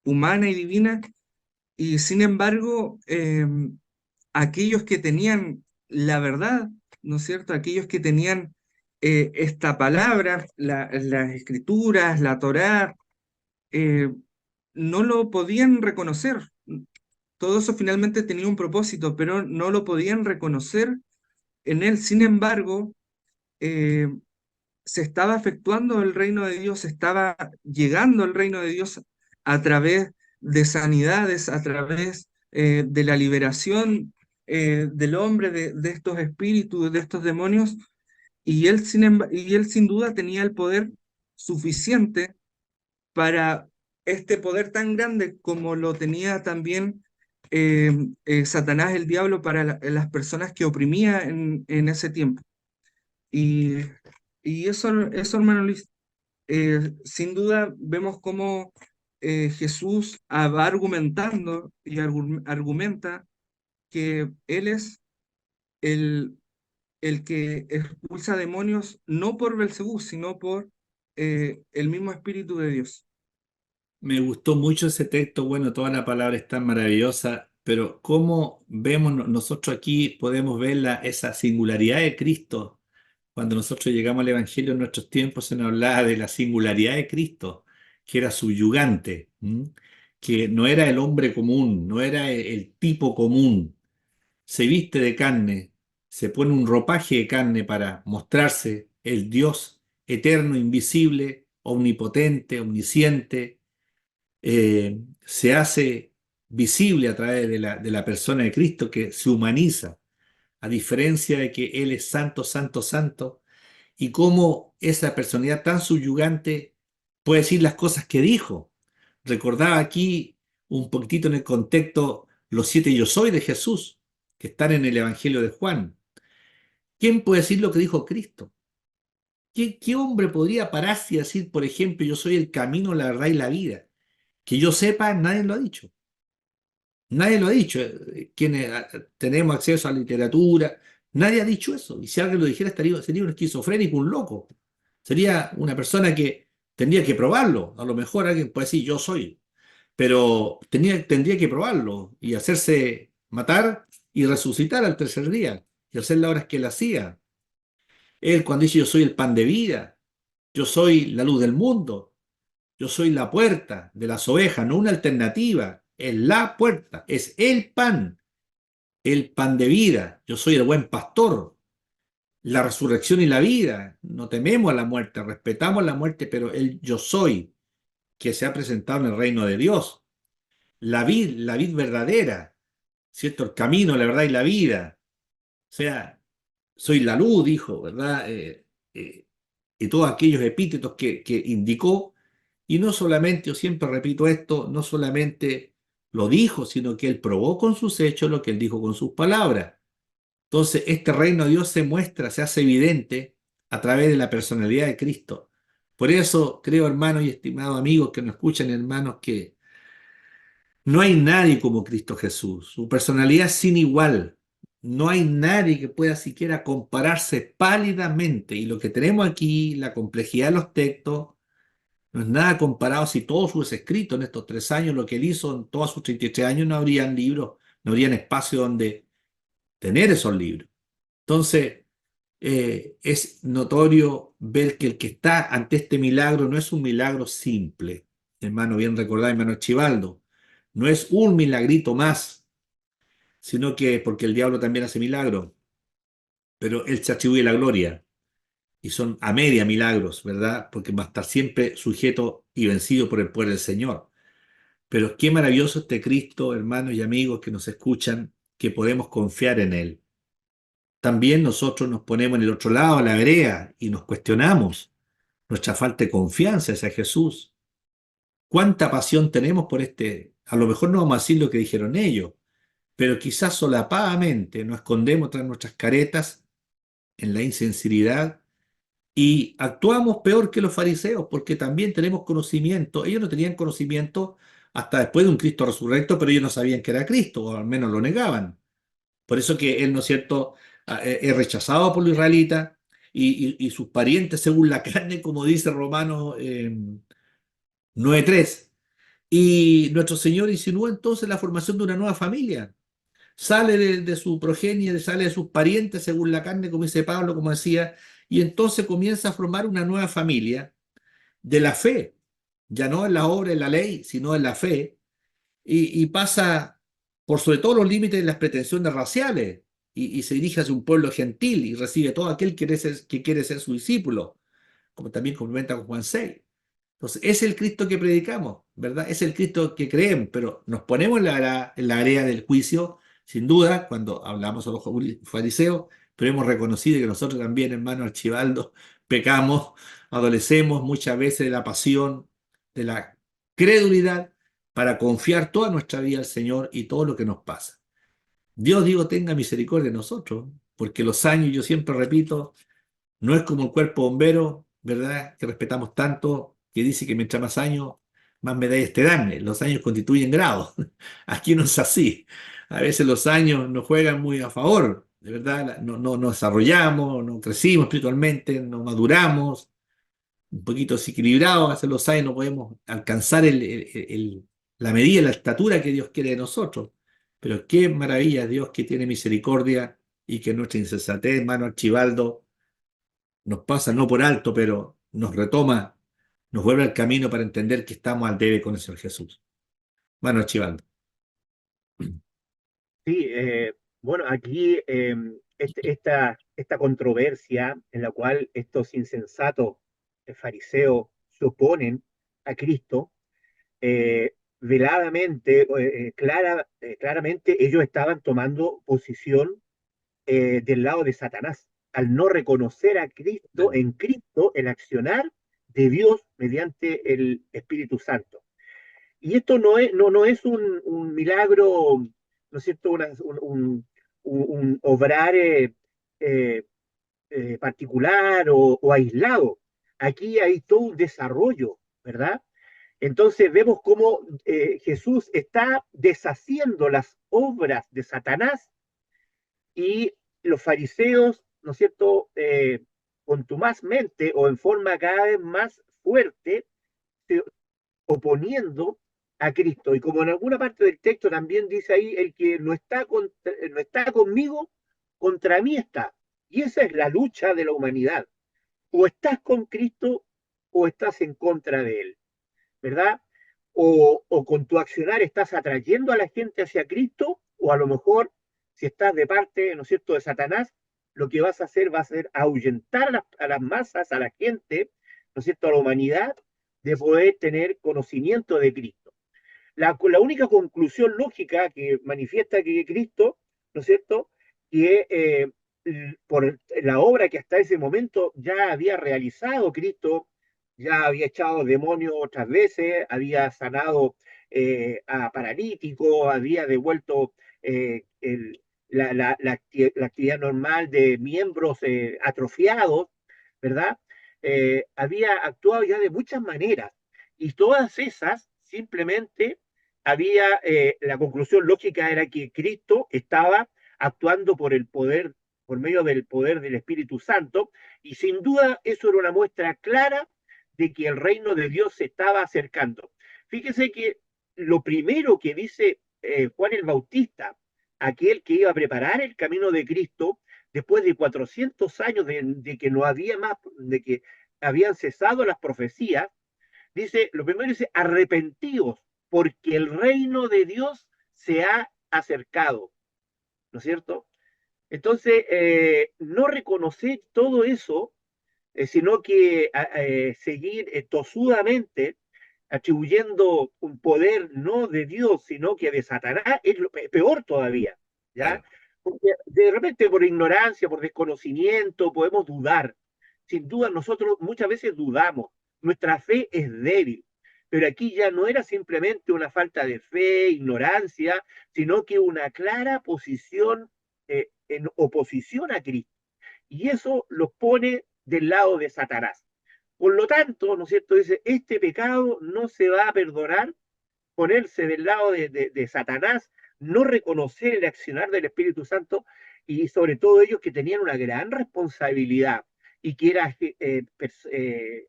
humana y divina, y sin embargo, aquellos que tenían la verdad, ¿no es cierto? Aquellos que tenían esta palabra, las escrituras, la Torá, eh, no lo podían reconocer. Todo eso finalmente tenía un propósito, pero no lo podían reconocer en él. Sin embargo, eh, se estaba efectuando el reino de Dios, estaba llegando el reino de Dios a través de sanidades, a través de la liberación del hombre de estos espíritus, de estos demonios, y él sin duda tenía el poder suficiente para este poder tan grande como lo tenía también Satanás, el diablo, para las personas que oprimía en ese tiempo. Y, y eso, hermano Luis, sin duda vemos cómo Jesús va argumentando y argumenta que Él es el, el que expulsa demonios no por Belcebú, sino por el mismo Espíritu de Dios. Me gustó mucho ese texto, bueno, toda la palabra es tan maravillosa, pero ¿cómo vemos nosotros aquí, podemos ver esa singularidad de Cristo? Cuando nosotros llegamos al Evangelio en nuestros tiempos se nos hablaba de la singularidad de Cristo, que era subyugante, ¿m? Que no era el hombre común, no era el tipo común, se viste de carne, se pone un ropaje de carne para mostrarse el Dios eterno, invisible, omnipotente, omnisciente, se hace visible a través de la persona de Cristo que se humaniza, a diferencia de que Él es santo, santo, santo, y cómo esa personalidad tan subyugante puede decir las cosas que dijo. Recordaba aquí un poquitito en el contexto los 7 yo soy de Jesús, que están en el Evangelio de Juan. ¿Quién puede decir lo que dijo Cristo? ¿Qué hombre podría pararse y decir, por ejemplo, yo soy el camino, la verdad y la vida? Que yo sepa, nadie lo ha dicho. Nadie lo ha dicho. Quienes tenemos acceso a la literatura, nadie ha dicho eso. Y si alguien lo dijera, sería un esquizofrénico, un loco. Sería una persona que tendría que probarlo. A lo mejor alguien puede decir, yo soy. Pero tendría que probarlo y hacerse matar y resucitar al tercer día y hacer las obras que él hacía. Él cuando dice, yo soy el pan de vida, yo soy la luz del mundo, yo soy la puerta de las ovejas, no una alternativa, es la puerta, es el pan de vida. Yo soy el buen pastor, la resurrección y la vida. No tememos a la muerte, respetamos la muerte, pero el yo soy que se ha presentado en el reino de Dios, la vid verdadera, ¿cierto? El camino, la verdad y la vida. O sea, soy la luz, dijo, ¿verdad? Y todos aquellos epítetos que indicó. Y no solamente, yo siempre repito esto, no solamente lo dijo, sino que él probó con sus hechos lo que él dijo con sus palabras. Entonces, este reino de Dios se muestra, se hace evidente a través de la personalidad de Cristo. Por eso creo, hermanos y estimados amigos que nos escuchan, hermanos, que no hay nadie como Cristo Jesús. Su personalidad es sin igual. No hay nadie que pueda siquiera compararse pálidamente. Y lo que tenemos aquí, la complejidad de los textos, no es nada comparado si todo hubiese escrito en estos 3 años, lo que él hizo en todos sus 33 años, no habrían libros, no habrían espacio donde tener esos libros. Entonces, es notorio ver que el que está ante este milagro no es un milagro simple, hermano, bien recordado, hermano Chivaldo, no es un milagrito más, sino que porque el diablo también hace milagros, pero él se atribuye la gloria y son a media milagros, ¿verdad? Porque va a estar siempre sujeto y vencido por el poder del Señor. Pero qué maravilloso este Cristo, hermanos y amigos que nos escuchan, que podemos confiar en Él. También nosotros nos ponemos en el otro lado, a la vereda, y nos cuestionamos nuestra falta de confianza hacia Jesús. ¿Cuánta pasión tenemos por este? A lo mejor no vamos a decir lo que dijeron ellos, pero quizás solapadamente nos escondemos tras nuestras caretas en la insinceridad y actuamos peor que los fariseos porque también tenemos conocimiento. Ellos no tenían conocimiento hasta después de un Cristo resurrecto, pero ellos no sabían que era Cristo, o al menos lo negaban. Por eso que él, ¿no es cierto?, es rechazado por los israelitas y sus parientes según la carne, como dice Romanos 9:3. Y nuestro Señor insinúa entonces la formación de una nueva familia. Sale de su progenie, sale de sus parientes según la carne, como dice Pablo, como decía, y entonces comienza a formar una nueva familia de la fe, ya no en la obra, en la ley, sino en la fe, y pasa por sobre todo los límites de las pretensiones raciales, y se dirige hacia un pueblo gentil y recibe todo aquel que quiere ser su discípulo, como también complementa con Juan 6. Entonces, es el Cristo que predicamos, ¿verdad? Es el Cristo que creemos, pero nos ponemos en la área del juicio, sin duda, cuando hablamos a los fariseos, pero hemos reconocido que nosotros también, hermano Archibaldo, pecamos, adolecemos muchas veces de la pasión, de la credulidad, para confiar toda nuestra vida al Señor y todo lo que nos pasa. Dios, digo, tenga misericordia de nosotros, porque los años, yo siempre repito, no es como el cuerpo bombero, ¿verdad? Que respetamos tanto, que dice que mientras más años, más medallas te dan. Los años constituyen grados. Aquí no es así. A veces los años nos juegan muy a favor, de verdad. No desarrollamos, no crecimos espiritualmente, no maduramos, un poquito desequilibrados. A veces los años no podemos alcanzar la medida, la estatura que Dios quiere de nosotros. Pero qué maravilla Dios que tiene misericordia y que nuestra insensatez, hermano Archibaldo, nos pasa no por alto, pero nos retoma, nos vuelve al camino para entender que estamos al debe con el Señor Jesús. Bueno, archivando. Sí, bueno, aquí esta controversia en la cual estos insensatos fariseos se oponen a Cristo, veladamente, claramente ellos estaban tomando posición del lado de Satanás, al no reconocer a Cristo, en Cristo, el accionar de Dios mediante el Espíritu Santo. Y esto no es un milagro, ¿no es cierto?, un obrar eh, particular o aislado. Aquí hay todo un desarrollo, ¿verdad? Entonces vemos cómo Jesús está deshaciendo las obras de Satanás y los fariseos, ¿no es cierto?, contumazmente o en forma cada vez más fuerte, se oponiendo a Cristo. Y como en alguna parte del texto también dice ahí, el que no está conmigo, contra mí está. Y esa es la lucha de la humanidad. O estás con Cristo o estás en contra de Él, ¿verdad? O con tu accionar estás atrayendo a la gente hacia Cristo, o a lo mejor, si estás de parte, ¿no es cierto?, de Satanás, lo que vas a hacer va a ser ahuyentar a las masas, a la gente, ¿no es cierto?, a la humanidad, de poder tener conocimiento de Cristo. La única conclusión lógica que manifiesta que Cristo, ¿no es cierto?, que por la obra que hasta ese momento ya había realizado Cristo, ya había echado demonios otras veces, había sanado a paralíticos, había devuelto la actividad normal de miembros atrofiados, ¿verdad? Había actuado ya de muchas maneras y todas esas simplemente había, la conclusión lógica era que Cristo estaba actuando por el poder, por medio del poder del Espíritu Santo, y sin duda eso era una muestra clara de que el reino de Dios se estaba acercando. Fíjese que lo primero que dice Juan el Bautista, aquel que iba a preparar el camino de Cristo, después de 400 años de que no había más, de que habían cesado las profecías, dice, lo primero dice, arrepentíos, porque el reino de Dios se ha acercado, ¿no es cierto? Entonces, no reconocer todo eso, sino que seguir tosudamente atribuyendo un poder no de Dios, sino que de Satanás, es peor todavía, ¿ya? Claro. Porque de repente por ignorancia, por desconocimiento, podemos dudar. Sin duda nosotros muchas veces dudamos, nuestra fe es débil, pero aquí ya no era simplemente una falta de fe, ignorancia, sino que una clara posición en oposición a Cristo. Y eso los pone del lado de Satanás. Por lo tanto, ¿no es cierto? Dice, este pecado no se va a perdonar, ponerse del lado de Satanás, no reconocer el accionar del Espíritu Santo y sobre todo ellos que tenían una gran responsabilidad y que eran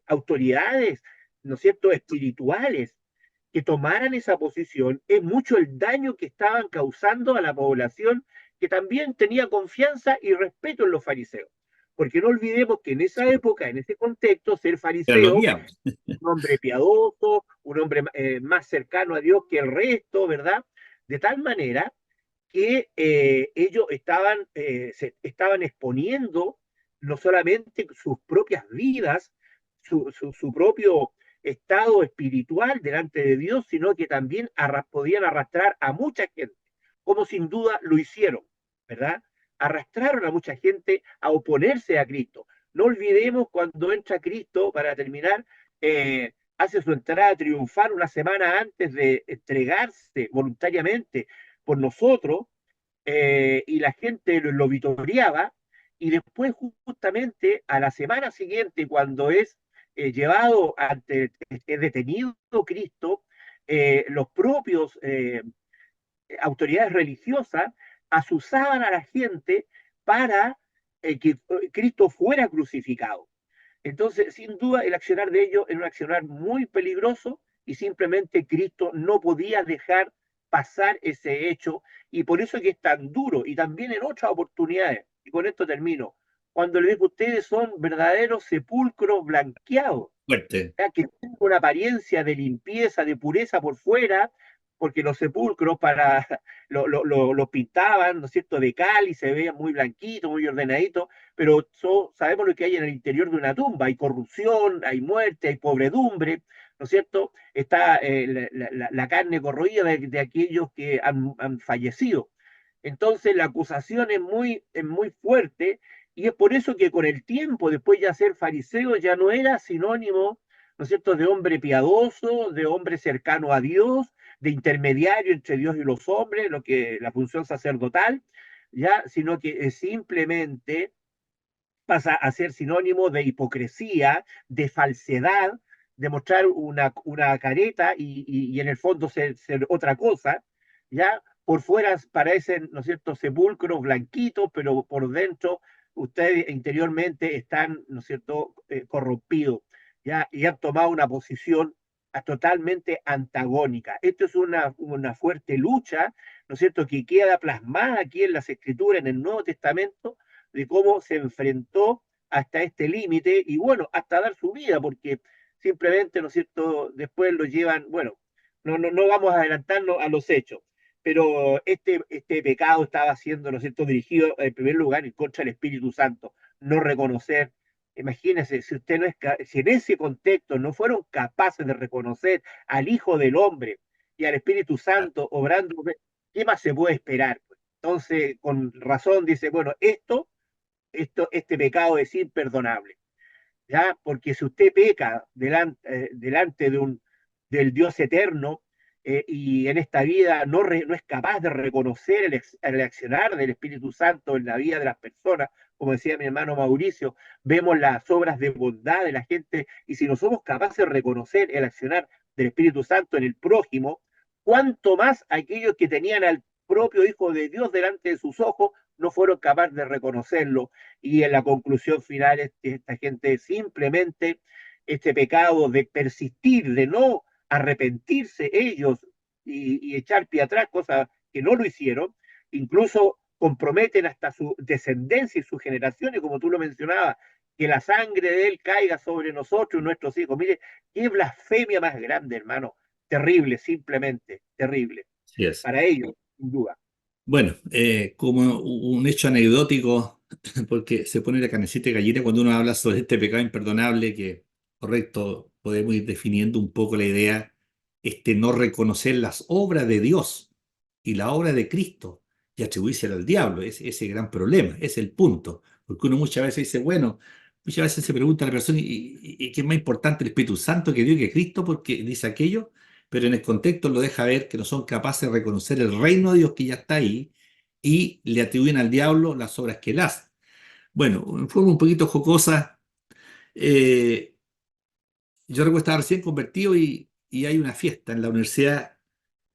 autoridades, ¿no es cierto?, espirituales, que tomaran esa posición, es mucho el daño que estaban causando a la población que también tenía confianza y respeto en los fariseos. Porque no olvidemos que en esa época, en ese contexto, ser Pero lo fariseo, guiamos. un hombre piadoso, un hombre más cercano a Dios que el resto, ¿verdad? De tal manera que ellos estaban exponiendo no solamente sus propias vidas, su propio estado espiritual delante de Dios, sino que también podían arrastrar a mucha gente, como sin duda lo hicieron, ¿verdad? Arrastraron a mucha gente a oponerse a Cristo. No olvidemos cuando entra Cristo, para terminar, hace su entrada triunfal una semana antes de entregarse voluntariamente por nosotros, y la gente lo vitoreaba, y después justamente a la semana siguiente, cuando es llevado ante, es detenido Cristo, los propios autoridades religiosas asusaban a la gente para que Cristo fuera crucificado. Entonces, sin duda, el accionar de ellos era un accionar muy peligroso y simplemente Cristo no podía dejar pasar ese hecho y por eso es que es tan duro y también en otras oportunidades, y con esto termino, cuando le digo ustedes son verdaderos sepulcros blanqueados, Fuerte. sea, que tenga una apariencia de limpieza, de pureza por fuera, porque los sepulcros lo pintaban, ¿no es cierto?, de cal y se veía muy blanquito, muy ordenadito, pero sabemos lo que hay en el interior de una tumba, hay corrupción, hay muerte, hay pobredumbre, ¿no es cierto? Está la carne corroída de aquellos que han fallecido. Entonces la acusación es muy fuerte y es por eso que con el tiempo, después ya ser fariseo, ya no era sinónimo, ¿no es cierto?, de hombre piadoso, de hombre cercano a Dios, de intermediario entre Dios y los hombres, lo que la función sacerdotal, ya, sino que simplemente pasa a ser sinónimo de hipocresía, de falsedad, de mostrar una careta y en el fondo ser otra cosa, ya por fuera parecen, ¿no es cierto?, sepulcros blanquitos, pero por dentro ustedes interiormente están, ¿no es cierto?, corrompidos, ya, y han tomado una posición totalmente antagónica. Esto es una fuerte lucha, ¿no es cierto?, que queda plasmada aquí en las Escrituras, en el Nuevo Testamento, de cómo se enfrentó hasta este límite y bueno, hasta dar su vida, porque simplemente, ¿no es cierto?, después lo llevan, bueno, no vamos a adelantarnos a los hechos, pero este pecado estaba siendo, ¿no es cierto?, dirigido en primer lugar en contra del Espíritu Santo, no reconocer. Imagínense, si usted no es, si en ese contexto no fueron capaces de reconocer al Hijo del Hombre y al Espíritu Santo obrando, ¿qué más se puede esperar? Entonces, con razón dice, bueno, este pecado es imperdonable, ¿ya? Porque si usted peca delante del Dios eterno, y en esta vida no es capaz de reconocer el accionar del Espíritu Santo en la vida de las personas, como decía mi hermano Mauricio, vemos las obras de bondad de la gente, y si no somos capaces de reconocer el accionar del Espíritu Santo en el prójimo, cuánto más aquellos que tenían al propio Hijo de Dios delante de sus ojos no fueron capaces de reconocerlo, y en la conclusión final esta gente simplemente este pecado de persistir, de no arrepentirse ellos y echar pie atrás, cosas que no lo hicieron, incluso comprometen hasta su descendencia y sus generaciones, como tú lo mencionabas, que la sangre de él caiga sobre nosotros y nuestros hijos. Mire, qué blasfemia más grande, hermano. Terrible, simplemente, terrible. Así es. Para ellos, sin duda. Bueno, como un hecho anecdótico, porque se pone la carnecita de gallina cuando uno habla sobre este pecado imperdonable que, correcto, podemos ir definiendo un poco la idea, no reconocer las obras de Dios y la obra de Cristo y atribuírsela al diablo. Es ese gran problema, es el punto. Porque uno muchas veces dice, bueno, muchas veces se pregunta a la persona, ¿y qué es más importante, el Espíritu Santo que Dios y que Cristo? Porque dice aquello, pero en el contexto lo deja ver que no son capaces de reconocer el reino de Dios que ya está ahí y le atribuyen al diablo las obras que él hace. Bueno, en forma un poquito jocosa, eh, yo recuerdo estar recién convertido y hay una fiesta en la universidad,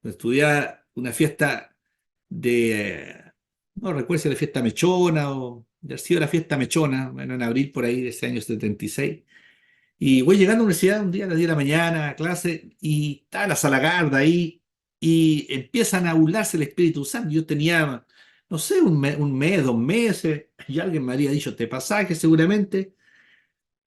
estudiaba una fiesta no recuerdo si era la fiesta Mechona o de haber sido la fiesta Mechona, bueno, en abril por ahí de ese año 76. Y voy llegando a la universidad un día a las 10 de la mañana a clase y está la Salagarda ahí y empiezan a burlarse el Espíritu Santo. Yo tenía, no sé, un mes, 2 meses, y alguien me había dicho este pasaje seguramente.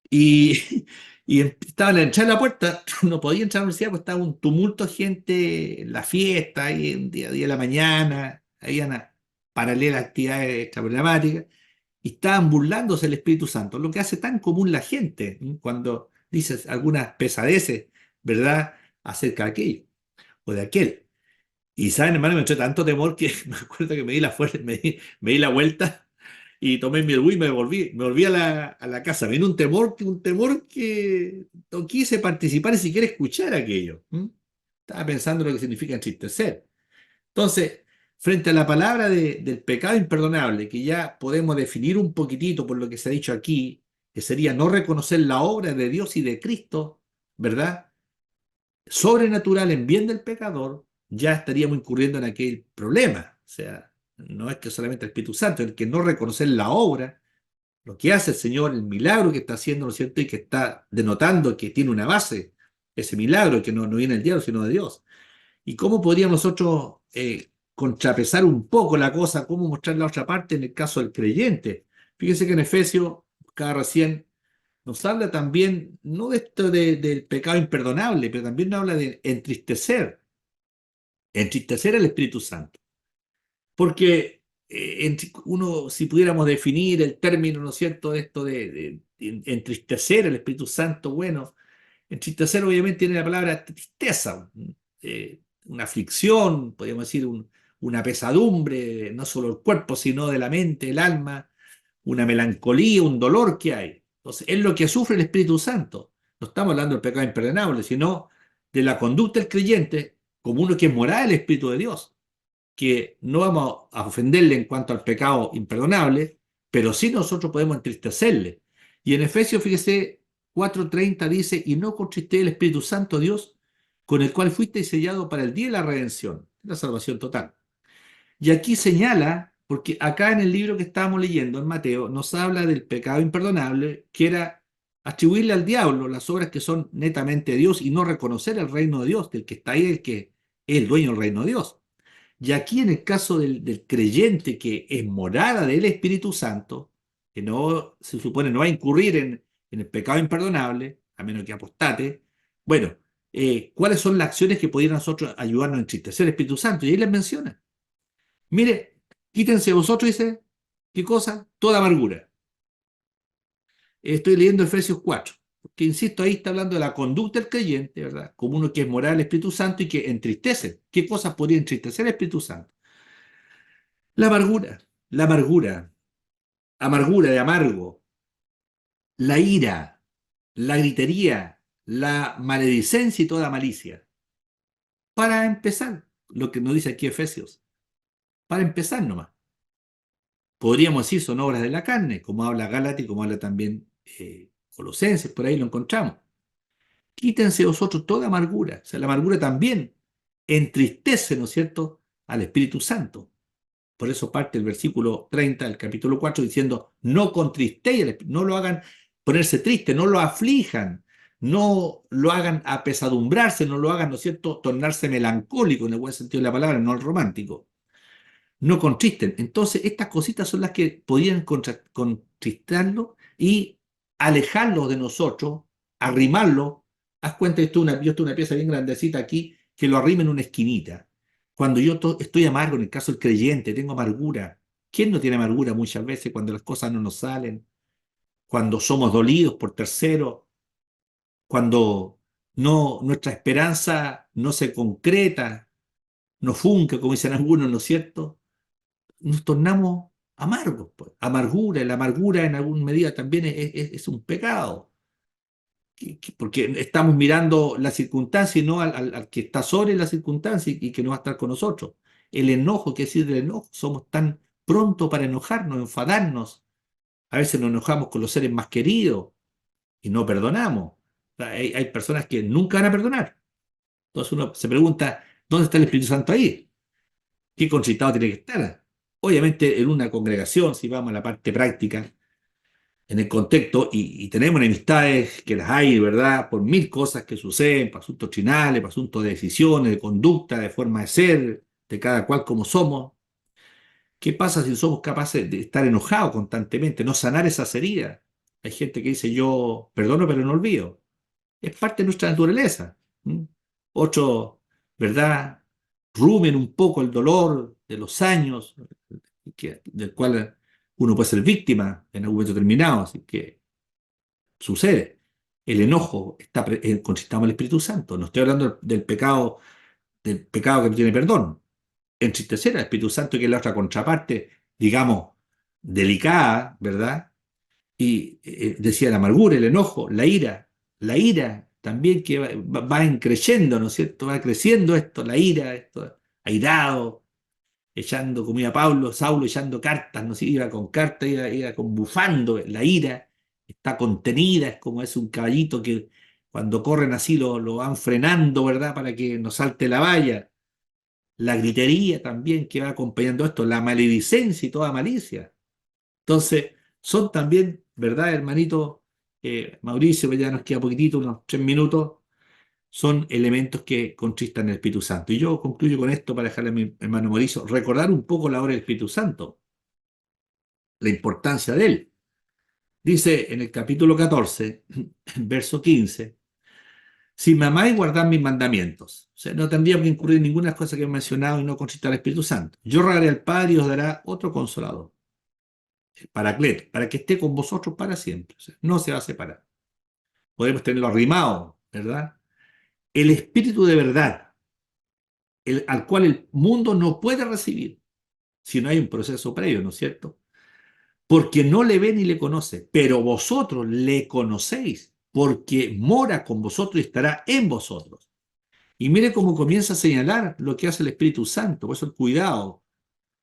Y, estaba en la entrada de la puerta, no podía entrar a la universidad porque estaba un tumulto de gente en la fiesta, ahí un día, 10 de la mañana, había una paralela actividades extraprogramáticas, y estaban burlándose del Espíritu Santo, lo que hace tan común la gente cuando dices algunas pesadeces, ¿verdad?, acerca de aquello o de aquel. Y saben, hermano, me entró tanto temor que me acuerdo que me di la fuerza, me di la vuelta y tomé mi Wii y me volví a la casa. Vino un temor que no quise participar ni siquiera escuchar aquello. Estaba pensando en lo que significa entristecer. Entonces, frente a la palabra del pecado imperdonable, que ya podemos definir un poquitito por lo que se ha dicho aquí, que sería no reconocer la obra de Dios y de Cristo, ¿verdad? Sobrenatural en bien del pecador, ya estaríamos incurriendo en aquel problema. O sea, no es que solamente el Espíritu Santo, el que no reconocer la obra, lo que hace el Señor, el milagro que está haciendo, ¿no es cierto? Y que está denotando que tiene una base, ese milagro que no viene del diablo, sino de Dios. ¿Y cómo podríamos nosotros contrapesar un poco la cosa? ¿Cómo mostrar la otra parte en el caso del creyente? Fíjense que en Efesios, cada recién, nos habla también, no de esto del pecado imperdonable, pero también nos habla de entristecer al Espíritu Santo. Porque uno, si pudiéramos definir el término, ¿no es cierto?, de esto de entristecer al Espíritu Santo, bueno, entristecer obviamente tiene la palabra tristeza, una aflicción, podríamos decir una pesadumbre, no solo el cuerpo, sino de la mente, el alma, una melancolía, un dolor que hay. Entonces, es lo que sufre el Espíritu Santo. No estamos hablando del pecado imperdonable, sino de la conducta del creyente como uno que es morada del Espíritu de Dios, que no vamos a ofenderle en cuanto al pecado imperdonable, pero sí nosotros podemos entristecerle. Y en Efesios, fíjese, 4:30 dice, y no contristéis el Espíritu Santo, Dios, con el cual fuisteis sellado para el día de la redención, la salvación total. Y aquí señala, porque acá en el libro que estábamos leyendo, en Mateo, nos habla del pecado imperdonable, que era atribuirle al diablo las obras que son netamente de Dios y no reconocer el reino de Dios, del que está ahí, el que es el dueño del reino de Dios. Y aquí en el caso del creyente que es morada del Espíritu Santo, que no se supone no va a incurrir en el pecado imperdonable, a menos que apostate, bueno, ¿cuáles son las acciones que pudieran nosotros ayudarnos a entristecer el Espíritu Santo? Y ahí les menciona. Mire, quítense vosotros, dice, ¿qué cosa? Toda amargura. Estoy leyendo Efesios 4, porque insisto, ahí está hablando de la conducta del creyente, ¿verdad? Como uno que es moral del Espíritu Santo y que entristece. ¿Qué cosas podría entristecer al Espíritu Santo? La amargura, amargura de amargo, la ira, la gritería, la maledicencia y toda malicia. Para empezar, lo que nos dice aquí Efesios, para empezar nomás. Podríamos decir son obras de la carne, como habla Gálatas y como habla también Colosenses, por ahí lo encontramos. Quítense vosotros toda amargura, o sea, la amargura también entristece, ¿no es cierto?, al Espíritu Santo. Por eso parte el versículo 30 del capítulo 4 diciendo, no contristéis, no lo hagan ponerse triste, no lo aflijan, no lo hagan apesadumbrarse, no lo hagan, ¿no es cierto?, tornarse melancólico en el buen sentido de la palabra, no el romántico. No contristen. Entonces, estas cositas son las que podrían contristarlo y alejarlo de nosotros, arrimarlo. Haz cuenta que yo estoy una pieza bien grandecita aquí, que lo arrime en una esquinita. Cuando yo estoy amargo, en el caso del creyente, tengo amargura. ¿Quién no tiene amargura muchas veces cuando las cosas no nos salen? Cuando somos dolidos por terceros, cuando nuestra esperanza no se concreta, no funca, como dicen algunos, ¿no es cierto? Nos tornamos amargos, pues. Amargura, y la amargura en alguna medida también es un pecado, porque estamos mirando la circunstancia y no al que está sobre la circunstancia y que no va a estar con nosotros. El enojo, ¿qué decir del enojo? Somos tan prontos para enojarnos, enfadarnos. A veces nos enojamos con los seres más queridos y no perdonamos. O sea, hay personas que nunca van a perdonar. Entonces uno se pregunta, ¿dónde está el Espíritu Santo ahí? ¿Qué concitado tiene que estar? Obviamente en una congregación, si vamos a la parte práctica, en el contexto, y tenemos enemistades que las hay, ¿verdad? Por mil cosas que suceden, por asuntos trinales, por asuntos de decisiones, de conducta, de forma de ser, de cada cual como somos. ¿Qué pasa si somos capaces de estar enojados constantemente, no sanar esas heridas? Hay gente que dice, yo perdono pero no olvido. Es parte de nuestra naturaleza. ¿M? Otros, ¿verdad? Rumen un poco el dolor de los años, del cual uno puede ser víctima en algún momento determinado. Así que sucede. El enojo consistamos en el Espíritu Santo. No estoy hablando del pecado que no tiene perdón. Entristecer al Espíritu Santo, que es la otra contraparte, digamos, delicada, ¿verdad? Y decía la amargura, el enojo, la ira también que va creciendo, ¿no es cierto? Va creciendo esto, la ira, esto, airado, echando, como iba Pablo, Saulo echando cartas, no sé, iba con cartas, iba con bufando, la ira está contenida, es como es un caballito que cuando corren así lo van frenando, ¿verdad? Para que no salte la valla. La gritería también que va acompañando esto, la maledicencia y toda malicia. Entonces, son también, ¿verdad, hermanito Mauricio? Que ya nos queda poquitito, unos 3 minutos, son elementos que contristan el Espíritu Santo. Y yo concluyo con esto para dejarle a mi hermano Mauricio recordar un poco la obra del Espíritu Santo, la importancia de él. Dice en el capítulo 14, verso 15, si me amáis, guardad mis mandamientos. O sea, no tendríamos que incurrir en ninguna cosa que he mencionado y no contristar al Espíritu Santo. Yo rogaré al Padre y os dará otro consolador, el Paracleto, para que esté con vosotros para siempre. O sea, no se va a separar. Podemos tenerlo arrimado, ¿verdad? El Espíritu de verdad, al cual el mundo no puede recibir si no hay un proceso previo, ¿no es cierto? Porque no le ve ni le conoce, pero vosotros le conocéis, porque mora con vosotros y estará en vosotros. Y mire cómo comienza a señalar lo que hace el Espíritu Santo, por eso el cuidado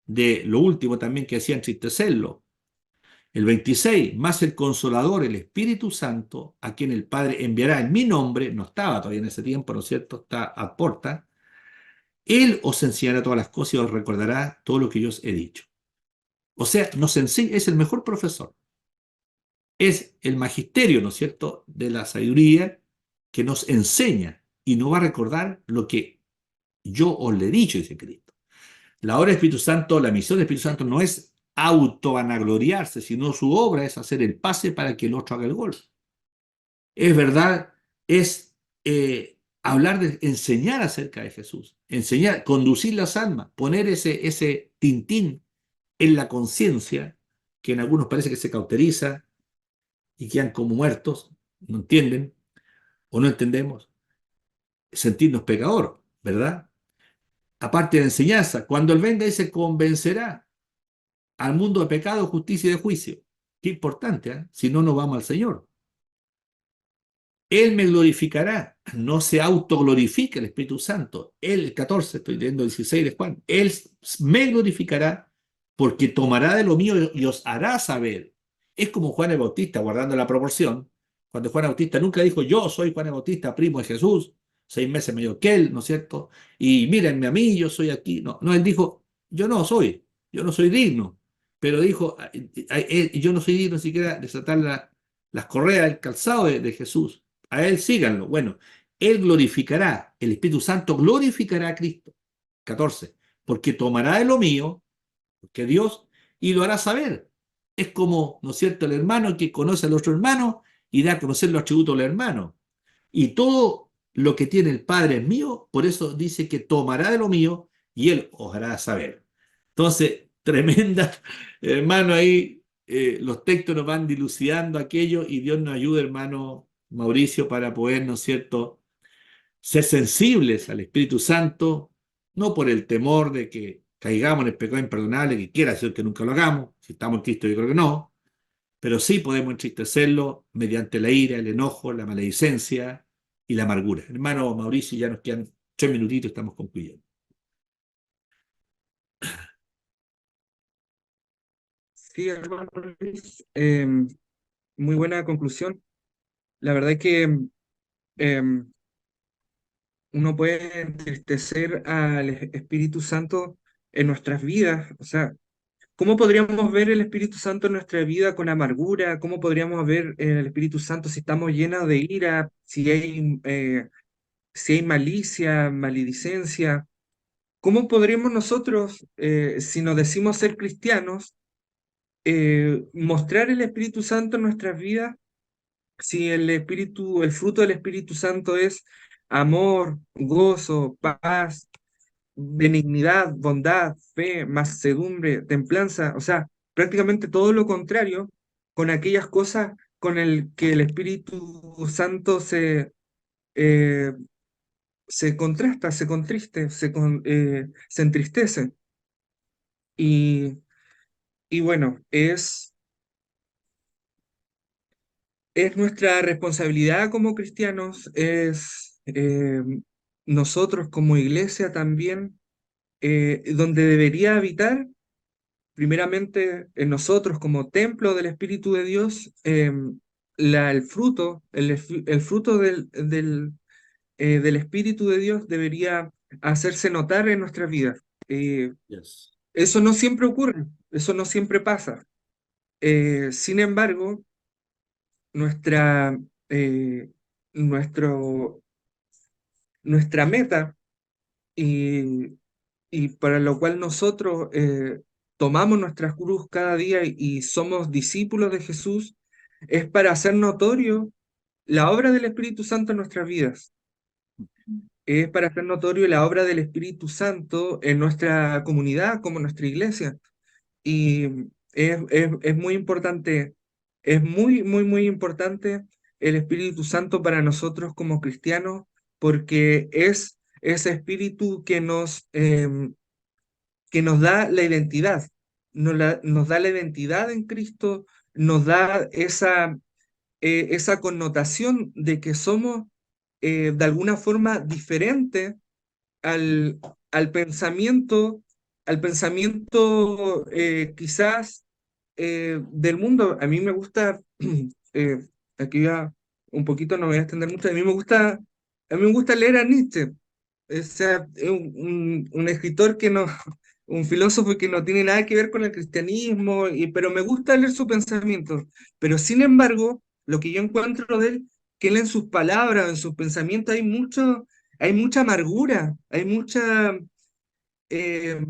de lo último también que hacía entristecerlo. El 26, más el Consolador, el Espíritu Santo, a quien el Padre enviará en mi nombre, no estaba todavía en ese tiempo, ¿no es cierto? Está a puerta. Él os enseñará todas las cosas y os recordará todo lo que yo os he dicho. O sea, nos enseña, es el mejor profesor. Es el magisterio, ¿no es cierto?, de la sabiduría que nos enseña y nos va a recordar lo que yo os le he dicho, dice Cristo. La obra del Espíritu Santo, la misión del Espíritu Santo no es autovanagloriarse, sino su obra es hacer el pase para que el otro haga el gol. Es verdad, es hablar de enseñar acerca de Jesús, enseñar, conducir las almas, poner ese tintín en la conciencia, que en algunos parece que se cauteriza y quedan como muertos, no entienden o no entendemos, sentirnos pecador, ¿verdad? Aparte de enseñanza, cuando Él venga, Él se convencerá al mundo de pecado, justicia y de juicio. Qué importante, ¿eh? Si no, no vamos al Señor. Él me glorificará, no se autoglorifica el Espíritu Santo. Él, el 14, estoy leyendo el 16 de Juan, Él me glorificará porque tomará de lo mío y os hará saber. Es como Juan el Bautista, guardando la proporción, cuando Juan el Bautista nunca dijo, yo soy Juan el Bautista, primo de Jesús, 6 meses mayor que él, ¿no es cierto? Y mírenme a mí, yo soy aquí. No, no, él dijo, yo no soy digno, pero dijo, yo no soy digno siquiera de desatar las correas, el calzado de Jesús. A él síganlo. Bueno, él glorificará, el Espíritu Santo glorificará a Cristo. 14. Porque tomará de lo mío, porque Dios, y lo hará saber. Es como, ¿no es cierto?, el hermano que conoce al otro hermano y da a conocer los atributos del hermano. Y todo lo que tiene el Padre es mío, por eso dice que tomará de lo mío y él os hará saber. Entonces, tremenda, hermano, ahí los textos nos van dilucidando aquello y Dios nos ayuda, hermano, Mauricio, para poder, ¿no es cierto?, ser sensibles al Espíritu Santo, no por el temor de que caigamos en el pecado imperdonable, que quiera decir que nunca lo hagamos, si estamos en Cristo yo creo que no, pero sí podemos entristecerlo mediante la ira, el enojo, la maledicencia y la amargura. Hermano Mauricio, ya nos quedan 3 minutitos, estamos concluyendo. Sí, hermano Luis, muy buena conclusión. La verdad es que em, uno puede entristecer al Espíritu Santo en nuestras vidas. O sea, ¿cómo podríamos ver el Espíritu Santo en nuestra vida con amargura? ¿Cómo podríamos ver el Espíritu Santo si estamos llenos de ira, si hay malicia, maledicencia? ¿Cómo podríamos nosotros, si nos decimos ser cristianos, mostrar el Espíritu Santo en nuestras vidas si el fruto del Espíritu Santo es amor, gozo, paz, benignidad, bondad, fe, mansedumbre, templanza? O sea, prácticamente todo lo contrario con aquellas cosas con el que el Espíritu Santo eh, se contrasta, se contriste, se entristece. Y, y bueno, es nuestra responsabilidad como cristianos, es nosotros como iglesia también, donde debería habitar primeramente en nosotros como templo del Espíritu de Dios, el fruto del Espíritu de Dios debería hacerse notar en nuestras vidas. Yes. Eso no siempre ocurre, eso no siempre pasa. Sin embargo, nuestra, eh, nuestro, nuestra meta y para lo cual nosotros tomamos nuestra cruz cada día y somos discípulos de Jesús, es para hacer notorio la obra del Espíritu Santo en nuestras vidas. Es para hacer notorio la obra del Espíritu Santo en nuestra comunidad, como nuestra iglesia. Y es muy importante, es muy importante el Espíritu Santo para nosotros como cristianos, porque es ese Espíritu que nos da la identidad, nos da la identidad en Cristo, nos da esa connotación de que somos de alguna forma diferentes al, al pensamiento, al pensamiento quizás del mundo. A mí me gusta, eh, aquí ya un poquito, no me voy a extender mucho, a mí me gusta leer a Nietzsche. O sea, es un escritor que no, un filósofo que no tiene nada que ver con el cristianismo, pero me gusta leer su pensamiento. Pero sin embargo, lo que yo encuentro de él, que él en sus palabras, en sus pensamientos, hay mucha amargura, hay eh,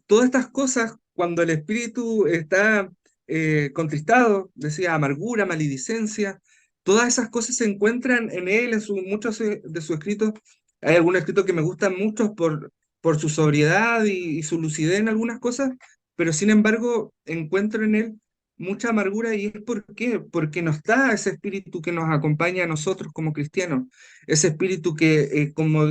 todas estas cosas, cuando el espíritu está contristado, decía amargura, maledicencia, todas esas cosas se encuentran en él, muchos de sus escritos. Hay algunos escritos que me gustan mucho por su sobriedad y su lucidez en algunas cosas, pero sin embargo encuentro en él mucha amargura. ¿Y es por qué? Porque nos da ese espíritu que nos acompaña a nosotros como cristianos, ese espíritu que, como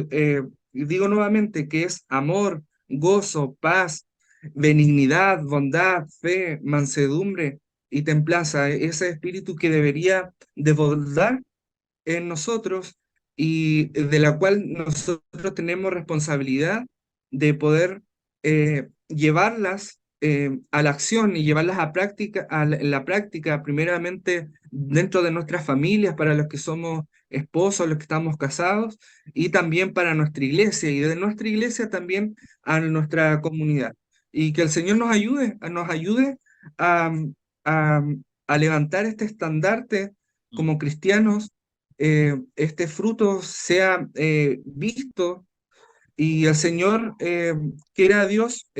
digo nuevamente, que es amor, gozo, paz, benignidad, bondad, fe, mansedumbre y templanza, ese espíritu que debería desbordar en nosotros y de la cual nosotros tenemos responsabilidad de poder llevarlas a la acción y llevarlas a práctica, en la práctica, primeramente dentro de nuestras familias, para los que somos esposos, los que estamos casados, y también para nuestra iglesia, y de nuestra iglesia también a nuestra comunidad. Y que el Señor nos ayude a, a, a levantar este estandarte como cristianos, este fruto sea visto y el Señor, quiera Dios,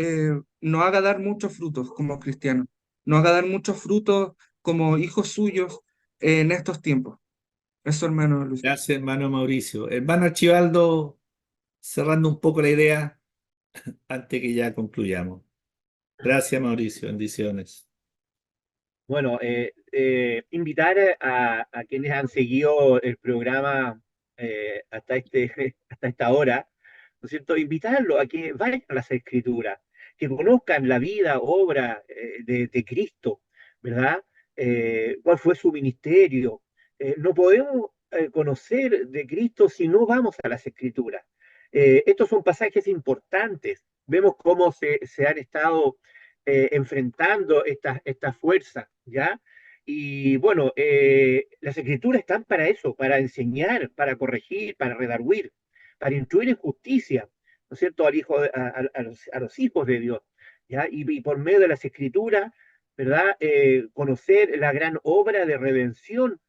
nos haga dar muchos frutos como cristianos, nos haga dar muchos frutos como hijos suyos en estos tiempos. Eso, hermano Luis. Gracias, hermano Mauricio. Hermano Archibaldo, cerrando un poco la idea antes que ya concluyamos. Gracias, Mauricio. Bendiciones. Bueno, invitar a quienes han seguido el programa hasta hasta esta hora, ¿no es cierto? Invitarlos a que vayan a las Escrituras, que conozcan la vida, obra de Cristo, ¿verdad? ¿Cuál fue su ministerio? No podemos conocer de Cristo si no vamos a las Escrituras. Estos son pasajes importantes. Vemos cómo se han estado enfrentando estas fuerzas, ¿ya? Y bueno, las escrituras están para eso, para enseñar, para corregir, para redarguir, para instruir en justicia, ¿no es cierto?, al hijo, a los hijos de Dios, ¿ya? Y por medio de las escrituras, ¿verdad? Conocer la gran obra de redención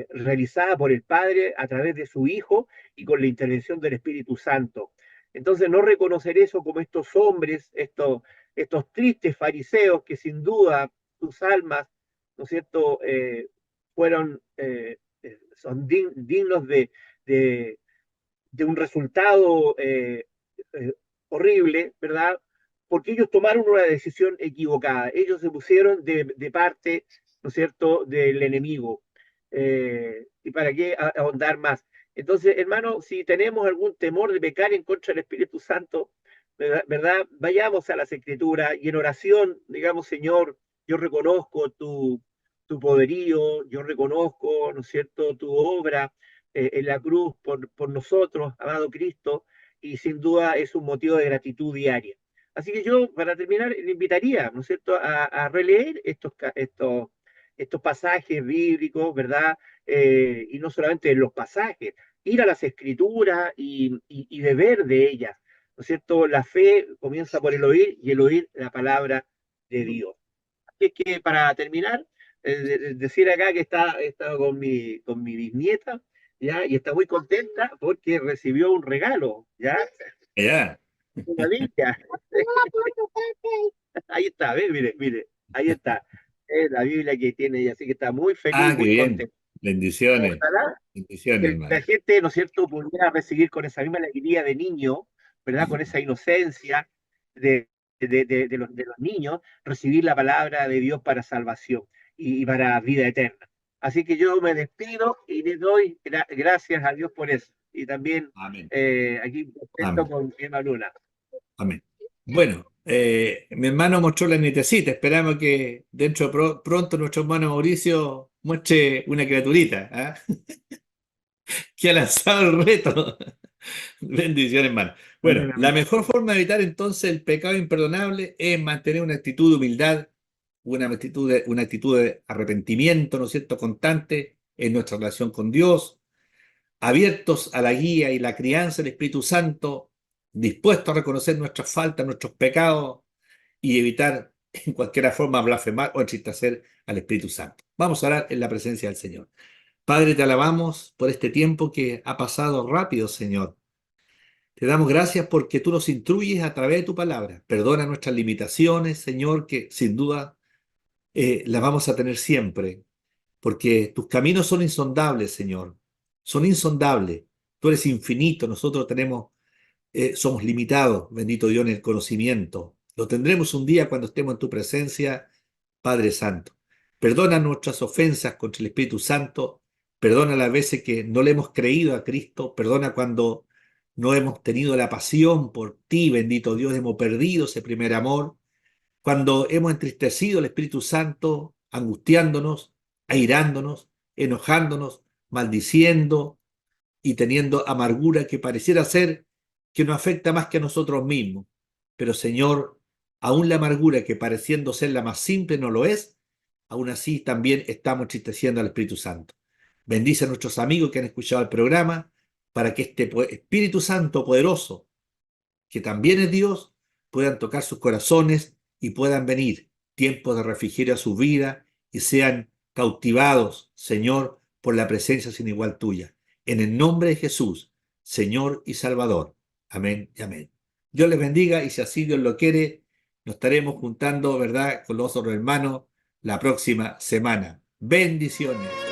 realizada por el Padre a través de su Hijo y con la intervención del Espíritu Santo. Entonces, no reconocer eso como estos hombres, estos tristes fariseos que sin duda sus almas, ¿no es cierto?, fueron, son dignos de, de un resultado eh, horrible, ¿verdad? Porque ellos tomaron una decisión equivocada. Ellos se pusieron de parte, ¿no es cierto?, del enemigo. ¿Y para qué ahondar más? Entonces, hermano, si tenemos algún temor de pecar en contra del Espíritu Santo, ¿verdad? Vayamos a las Escrituras y en oración, digamos, Señor, yo reconozco tu poderío, yo reconozco, ¿no es cierto?, tu obra en la cruz por nosotros, amado Cristo, y sin duda es un motivo de gratitud diaria. Así que yo, para terminar, le invitaría, ¿no es cierto?, a releer estos pasajes bíblicos, ¿verdad? Y no solamente los pasajes, ir a las escrituras y beber de ellas, ¿no es cierto? La fe comienza por el oír y el oír la palabra de Dios. Así es que para terminar, decir acá que está con mi bisnieta, ¿ya? Y está muy contenta porque recibió un regalo, ¿ya? Ya. Una Biblia. Ahí está, ¿ves? Mire, mire, ahí está. Es la Biblia que tiene ella, así que está muy feliz, Ah, qué muy bien. contenta. Bendiciones. Ojalá Bendiciones, que la hermano. gente, ¿no es cierto?, pudiera recibir con esa misma alegría de niño, ¿verdad? Con esa inocencia de los niños, recibir la palabra de Dios para salvación y para vida eterna. Así que yo me despido y le doy gracias a Dios por eso. Y también Amén. aquí contento Amén. con Emma Luna. Amén. Bueno, mi hermano mostró la nietecita. Esperamos que dentro de pronto nuestro hermano Mauricio muestre una criaturita, ¿ah? Que ha lanzado el reto. Bendiciones, hermano. Bueno, Amén, la amén. mejor forma de evitar entonces el pecado imperdonable es mantener una actitud de humildad, una actitud de arrepentimiento, ¿no es cierto?, constante en nuestra relación con Dios, abiertos a la guía y la crianza del Espíritu Santo, dispuestos a reconocer nuestras faltas, nuestros pecados y evitar en cualquier forma blasfemar o entristecer al Espíritu Santo. Vamos a orar en la presencia del Señor. Padre, te alabamos por este tiempo que ha pasado rápido, Señor. Te damos gracias porque tú nos instruyes a través de tu palabra. Perdona nuestras limitaciones, Señor, que sin duda las vamos a tener siempre, porque tus caminos son insondables, Señor. Son insondables. Tú eres infinito, nosotros somos limitados, bendito Dios, en el conocimiento. Lo tendremos un día cuando estemos en tu presencia, Padre Santo. Perdona nuestras ofensas contra el Espíritu Santo. Perdona las veces que no le hemos creído a Cristo. Perdona cuando no hemos tenido la pasión por ti, bendito Dios. Hemos perdido ese primer amor. Cuando hemos entristecido al Espíritu Santo, angustiándonos, airándonos, enojándonos, maldiciendo y teniendo amargura que pareciera ser que nos afecta más que a nosotros mismos. Pero Señor, aún la amargura que pareciendo ser la más simple no lo es, aún así también estamos entristeciendo al Espíritu Santo. Bendice a nuestros amigos que han escuchado el programa para que este Espíritu Santo poderoso, que también es Dios, puedan tocar sus corazones y puedan venir tiempos de refrigerio a su vida y sean cautivados, Señor, por la presencia sin igual tuya. En el nombre de Jesús, Señor y Salvador. Amén y amén. Dios les bendiga y si así Dios lo quiere, nos estaremos juntando, ¿verdad?, con los otros hermanos la próxima semana. Bendiciones.